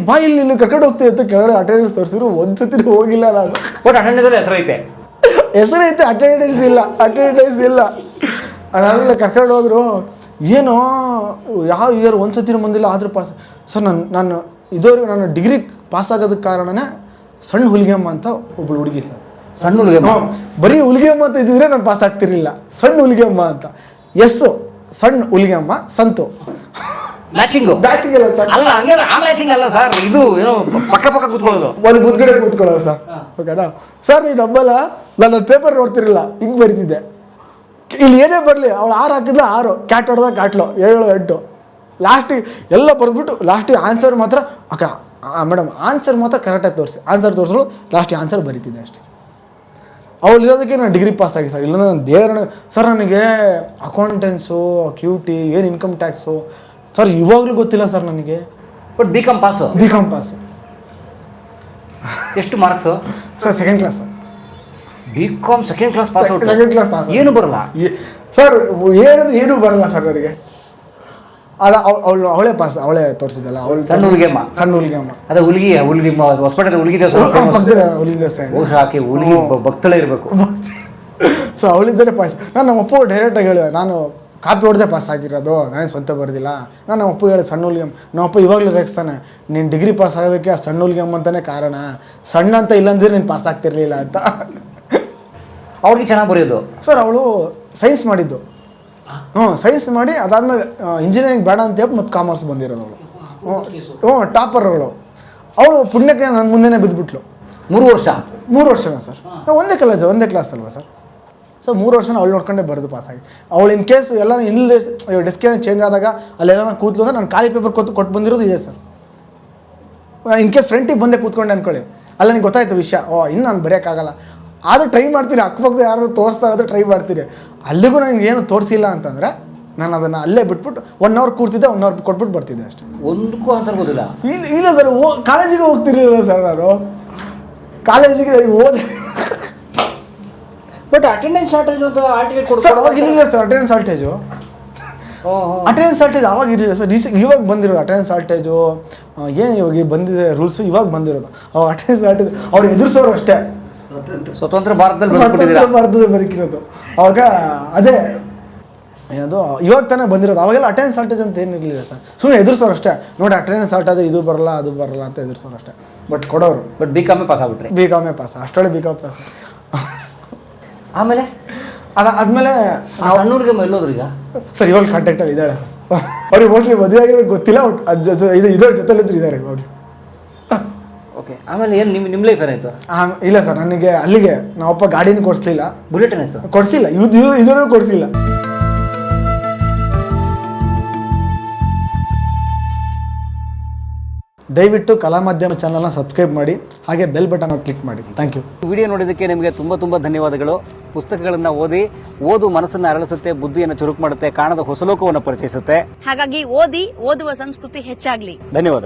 ಬಾಯಿ ಇಲ್ಲಿ ಕರ್ಕೊಂಡು ಹೋಗ್ತೀವಿ ಅಂತ ಕೆಳಗಡೆ ಅಟೆಂಡೆನ್ಸ್ ತೋರಿಸಿದ್ರು. ಒಂದ್ಸತಿ ಹೋಗಿಲ್ಲ ನಾನು. ಬಟ್ ಅಟೆಂಡೆನ್ಸ್ ಹೆಸರೈತೆ ಅಟೆಂಡೆನ್ಸ್ ಇಲ್ಲ. ಅದಾದ್ಮೇಲೆ ಕರ್ಕೊಂಡು ಹೋದ್ರು. ಏನೋ ಯಾವ ಇಯರ್ ಒಂದ್ಸತಿನೂ ಬಂದಿಲ್ಲ, ಆದರೂ ಪಾಸ್. ಸರ್ ನಾನು ಇದುವರೆಗೂ ನಾನು ಡಿಗ್ರಿ ಪಾಸ್ ಆಗೋದಕ್ಕೆ ಕಾರಣನೇ ಸಣ್ಣ ಹುಲಿಗೆಮ್ಮ ಅಂತ ಒಬ್ಬಳು ಹುಡುಗಿ ಸರ್. ಸಣ್ಣ ಹುಲಿಗೆಮ್ಮ? ಬರೀ ಹುಲಿಗೆಮ್ಮ ಅಂತ ಇದ್ದಿದ್ರೆ ನಾನು ಪಾಸ್ ಆಗ್ತಿರ್ಲಿಲ್ಲ. ಸಣ್ಣ ಹುಲಿಗೆಮ್ಮ ಅಂತ. ಸಣ್ಣ ಹುಲಿಗೆಮ್ಮ ಸಂತು. ಮ್ಯಾಚಿಂಗ್ ಇಲ್ಲ ಸರ್. ಅಲ್ಲ ಹಂಗೆ ಆ ಮ್ಯಾಚಿಂಗ್ ಅಲ್ಲ ಸರ್, ಇದು ಏನೋ ಪಕ್ಕ ಕೂತ್ಕೊಳ್ಳೋದು. ಒಂದು ಮುದ್ಗಡೆ ಕೂತ್ಕೊಳ್ಳೋರು ಸರ್. ಓಕೆನಾ ಸರ್, ನೀನು ನಂಬಲ್ಲ, ನಾನು ಪೇಪರ್ ನೋಡ್ತಿರಲಿಲ್ಲ, ಹಿಂಗೆ ಬರೀತಿದ್ದೆ. ಇಲ್ಲಿ ಏನೇ ಬರಲಿ ಅವಳು 6 ಹಾಕಿದ್ರೆ 6, ಕ್ಯಾಟ್ ಹೊಡೆದ ಕ್ಯಾಟ್ಲು 7 8. ಲಾಸ್ಟಿಗೆ ಎಲ್ಲ ಬರೆದ್ಬಿಟ್ಟು ಲಾಸ್ಟಿಗೆ ಆನ್ಸರ್ ಮಾತ್ರ ಮೇಡಮ್ ಆನ್ಸರ್ ಮಾತ್ರ ಕರೆಕ್ಟಾಗಿ ತೋರಿಸಿ, ಆನ್ಸರ್ ತೋರಿಸಲು ಲಾಸ್ಟಿಗೆ ಆನ್ಸರ್ ಬರೀತಿದ್ದೆ ಅಷ್ಟೇ. ಅವಳು ಇರೋದಕ್ಕೆ ನಾನು ಡಿಗ್ರಿ ಪಾಸ್ ಆಗಿ ಸರ್. ಇಲ್ಲಾಂದ್ರೆ ನಾನು ದೇವರನ್ನ ಸರ್ ನನಗೆ ಅಕೌಂಟೆನ್ಸು QT ಏನು ಇನ್ಕಮ್ ಟ್ಯಾಕ್ಸು ಸರ್ ಇವಾಗಲೂ ಗೊತ್ತಿಲ್ಲ ಸರ್ ನನಗೆ. But B Com pass? ಎಷ್ಟು marks sir? Second class. BCom second class pass? ಏನು ಬರಲ್ಲ ಸರ್, ಏನೂ ಬರಲ್ಲ ಸರ್ ನನಗೆ. ಅಲ್ಲ ಅವಳೇ ಪಾಸ್, ಅವಳೇ ತೋರಿಸಿದಲ್ಲ. ಅವಳು ಸಣ್ಣ ಹುಲಿಗೆಮ್ಮ. ಅದೇ ಹುಲಿಗಿ ಹೊಸಪೇಟೆ ಹುಲಿಗಿ ದೇವಸ್ಥಾನ ಹಾಕಿ ಹುಲಿಗಿ ಭಕ್ತಳೇ ಇರಬೇಕು. ಸೊ ಅವಳಿದ್ದರೆ ಪಾಸ್. ನಮ್ಮ ಅಪ್ಪ ಡೈರೆಕ್ಟಾಗಿ ಹೇಳಿದೆ, ನಾನು ಕಾಪಿ ಹೊಡೆದೇ ಪಾಸ್ ಆಗಿರೋದು, ನಾನೇ ಸ್ವಂತ ಬರೋದಿಲ್ಲ. ನಮ್ಮ ಅಪ್ಪ ಹೇಳಿ ಸಣ್ಣ ಹುಲಿಗೆಮ್ಮ. ನಮ್ಮ ಅಪ್ಪ ಇವಾಗಲೂ ರೇಗಿಸ್ತಾನೆ, ನೀನು ಡಿಗ್ರಿ ಪಾಸ್ ಆಗೋದಕ್ಕೆ ಆ ಸಣ್ಣ ಹುಲಿಗೆಮ್ಮ ಅಂತಲೇ ಕಾರಣ, ಸಣ್ಣ ಅಂತ ಇಲ್ಲಾಂದ್ರೆ ನೀನು ಪಾಸ್ ಆಗ್ತಿರ್ಲಿಲ್ಲ ಅಂತ. ಅವ್ರಿಗೆ ಚೆನ್ನಾಗಿ ಬರೆಯೋದು ಸರ್. ಅವಳು ಸೈನ್ಸ್ ಮಾಡಿದ್ದು. ಸೈನ್ಸ್ ಮಾಡಿ ಅದಾದ್ಮೇಲೆ ಇಂಜಿನಿಯರಿಂಗ್ ಬೇಡ ಅಂತ ಹೇಳಿ ಮತ್ತೆ ಕಾಮರ್ಸ್ ಬಂದಿರೋದು ಅವಳು. ಟಾಪರ್ ಅವಳು ಪುಣ್ಯಕ್ಕೆ ನನ್ನ ಮುಂದೆನೇ ಬಿದ್ದುಬಿಟ್ಲು. 3 ವರ್ಷನ ಸರ್. ಒಂದೇ ಕ್ಲಾಸ್ ಅಲ್ವಾ ಸರ್. ಸೊ 3 ವರ್ಷನ ಅವಳು ನೋಡ್ಕೊಂಡೆ ಬರೆದು ಪಾಸಾಗಿ. ಅವಳು ಇನ್ ಕೇಸ್ ಎಲ್ಲ ಇಲ್ಲದೆ ಡೆಸ್ಕ್ ಏನೋ ಚೇಂಜ್ ಆದಾಗ ಅಲ್ಲೆಲ್ಲ ಕೂತ್ಲು ಅಂದ್ರೆ ನಾನು ಖಾಲಿ ಪೇಪರ್ ಕೊಟ್ಟು ಬಂದಿರೋದು ಇದೆ ಸರ್. ಇನ್ ಕೇಸ್ ಫ್ರಂಟಿಗೆ ಬಂದೆ ಕೂತ್ಕೊಂಡೆ ಅನ್ಕೊಳ್ಳಿ, ಅಲ್ಲ ನನಗೆ ಗೊತ್ತಾಯ್ತು ವಿಷಯ, ಇನ್ನು ನಾನು ಬರೆಯೋಕ್ಕಾಗಲ್ಲ, ಆದರೂ ಟ್ರೈ ಮಾಡ್ತೀನಿ. ಅಕ್ಕಪಕ್ಕದ ಯಾರು ತೋರಿಸ್ತಾ ಇರೋದು ಟ್ರೈ ಮಾಡ್ತೀನಿ. ಅಲ್ಲಿಗೂ ನನಗೆ ಏನು ತೋರಿಸಿಲ್ಲ ಅಂತಂದರೆ ನಾನು ಅದನ್ನು ಅಲ್ಲೇ ಬಿಟ್ಬಿಟ್ಟು 1 hour ಕೂರ್ತಿದ್ದೆ, 1 hour ಕೊಟ್ಬಿಟ್ಟು ಬರ್ತಿದ್ದೆ ಅಷ್ಟೇ. ಒಂದಕ್ಕೂ ಆನ್ಸರ್ ಗೊತ್ತಿಲ್ಲ? ಇಲ್ಲ ಸರ್. ಕಾಲೇಜಿಗೆ ಹೋಗ್ತಿರ್ಲಿಲ್ಲ ಸರ್ ನಾನು. ಕಾಲೇಜಿಗೆ ಹೋದೆ. ಬಟ್ ಅಟೆಂಡೆನ್ಸ್ ಶಾರ್ಟೇಜ್ ಅಂತ ಆಲ್ ಟಿಕೆಟ್ ಸರ್ ಅವಾಗ ಇರಲಿಲ್ಲ ಸರ್. ಅಟೆಂಡೆನ್ಸ್ ಶಾರ್ಟೇಜ್ ಅವಾಗ ಇರಲಿಲ್ಲ ಸರ್. ಇವಾಗ ಬಂದಿರೋದು ಅಟೆಂಡೆನ್ಸ್ ಶಾರ್ಟೇಜು. ಏನು ಇವಾಗ ಬಂದಿದೆ ರೂಲ್ಸು, ಇವಾಗ ಬಂದಿರೋದು. ಅವಾಗ ಅಟೆಂಡೆನ್ಸ್ ಶಾರ್ಟೇಜ್ ಅವ್ರು ಎದುರಿಸೋರು ಅಷ್ಟೇ. ಸ್ವತಂತ್ರ ಭಾರತದಲ್ಲಿ ಬದುಕಿರೋದು ಅವಾಗ. ಅದೇ ಅದು ಇವಾಗ ತಾನೇ ಬಂದಿರೋದು. ಅವಾಗೆಲ್ಲ ಅಟೆಂಡೆನ್ಸ್ ಶಾರ್ಟೇಜ್ ಅಂತ ಏನಿರಲಿಲ್ಲ ಸರ್. ಸುಮ್ಮನೆ ಎದುರಿಸೋರು ಅಷ್ಟೇ. ನೋಡಿ ಅಟೆಂಡೆನ್ಸ್ ಶಾರ್ಟೇಜ್, ಇದು ಬರಲ್ಲ ಅದು ಬರಲ್ಲ ಅಂತ ಎದುರಿಸೋರು ಅಷ್ಟೇ. ಬಟ್ ಕೊಡೋರು. ಬಟ್ BCom ಪಾಸ್ ಆಗ್ಬಿಟ್ರಿ? BCom pass. ಅಷ್ಟೊಳ್ಳೆ BCom ಪಾಸ್. ಆಮೇಲೆ ಆದ್ಮೇಲೆ ಸಣ್ಣ ಹುಡುಗಿ ಎಲ್ಲೋದ್ರು ಈಗ ಸರ್? ಇವಾಗ ಕಾಂಟ್ಯಾಕ್ಟಲ್ಲಿ ಇದ್ದಾಳೆ ಸರ್. ಅವ್ರಿಗೆ ಮೋಸ್ಟ್ಲಿ ಮದುವೆ ಆಗಿರೋ ಗೊತ್ತಿಲ್ಲ, ಇದರ ಜೊತೆಲಿದ್ರು ಇದ್ದಾರೆ ಅವ್ರಿಗೆ. ಓಕೆ. ಆಮೇಲೆ ಏನು ನಿಮ್ಮ ಲೈಫ್ ಏನಾಯ್ತು? ಇಲ್ಲ ಸರ್, ನನಗೆ ಅಲ್ಲಿಗೆ ನಾವಪ್ಪ ಗಾಡಿನ ಕೊಡಿಸ್ಲಿಲ್ಲ. ಬುಲೆಟ್ ಏನಾಯ್ತು? ಕೊಡಿಸಿಲ್ಲ. ಇದೂ ಕೊಡಿಸಿಲ್ಲ. ದಯವಿಟ್ಟು ಕಲಾ ಮಾಧ್ಯಮ ಚಾನಲ್ನ ಸಬ್ಸ್ಕ್ರೈಬ್ ಮಾಡಿ, ಹಾಗೆ ಬೆಲ್ ಬಟನ್ ಕ್ಲಿಕ್ ಮಾಡಿ. Thank you. ವಿಡಿಯೋ ನೋಡಿದ್ದಕ್ಕೆ ನಿಮಗೆ ತುಂಬ ಧನ್ಯವಾದಗಳು. ಪುಸ್ತಕಗಳನ್ನು ಓದು ಮನಸ್ಸನ್ನು ಅರಳಿಸುತ್ತೆ, ಬುದ್ಧಿಯನ್ನು ಚುರುಕು ಮಾಡುತ್ತೆ, ಕಾಣದ ಹೊಸ ಲೋಕವನ್ನು ಪರಿಚಯಿಸುತ್ತೆ. ಹಾಗಾಗಿ ಓದುವ ಸಂಸ್ಕೃತಿ ಹೆಚ್ಚಾಗ್ಲಿ. ಧನ್ಯವಾದ.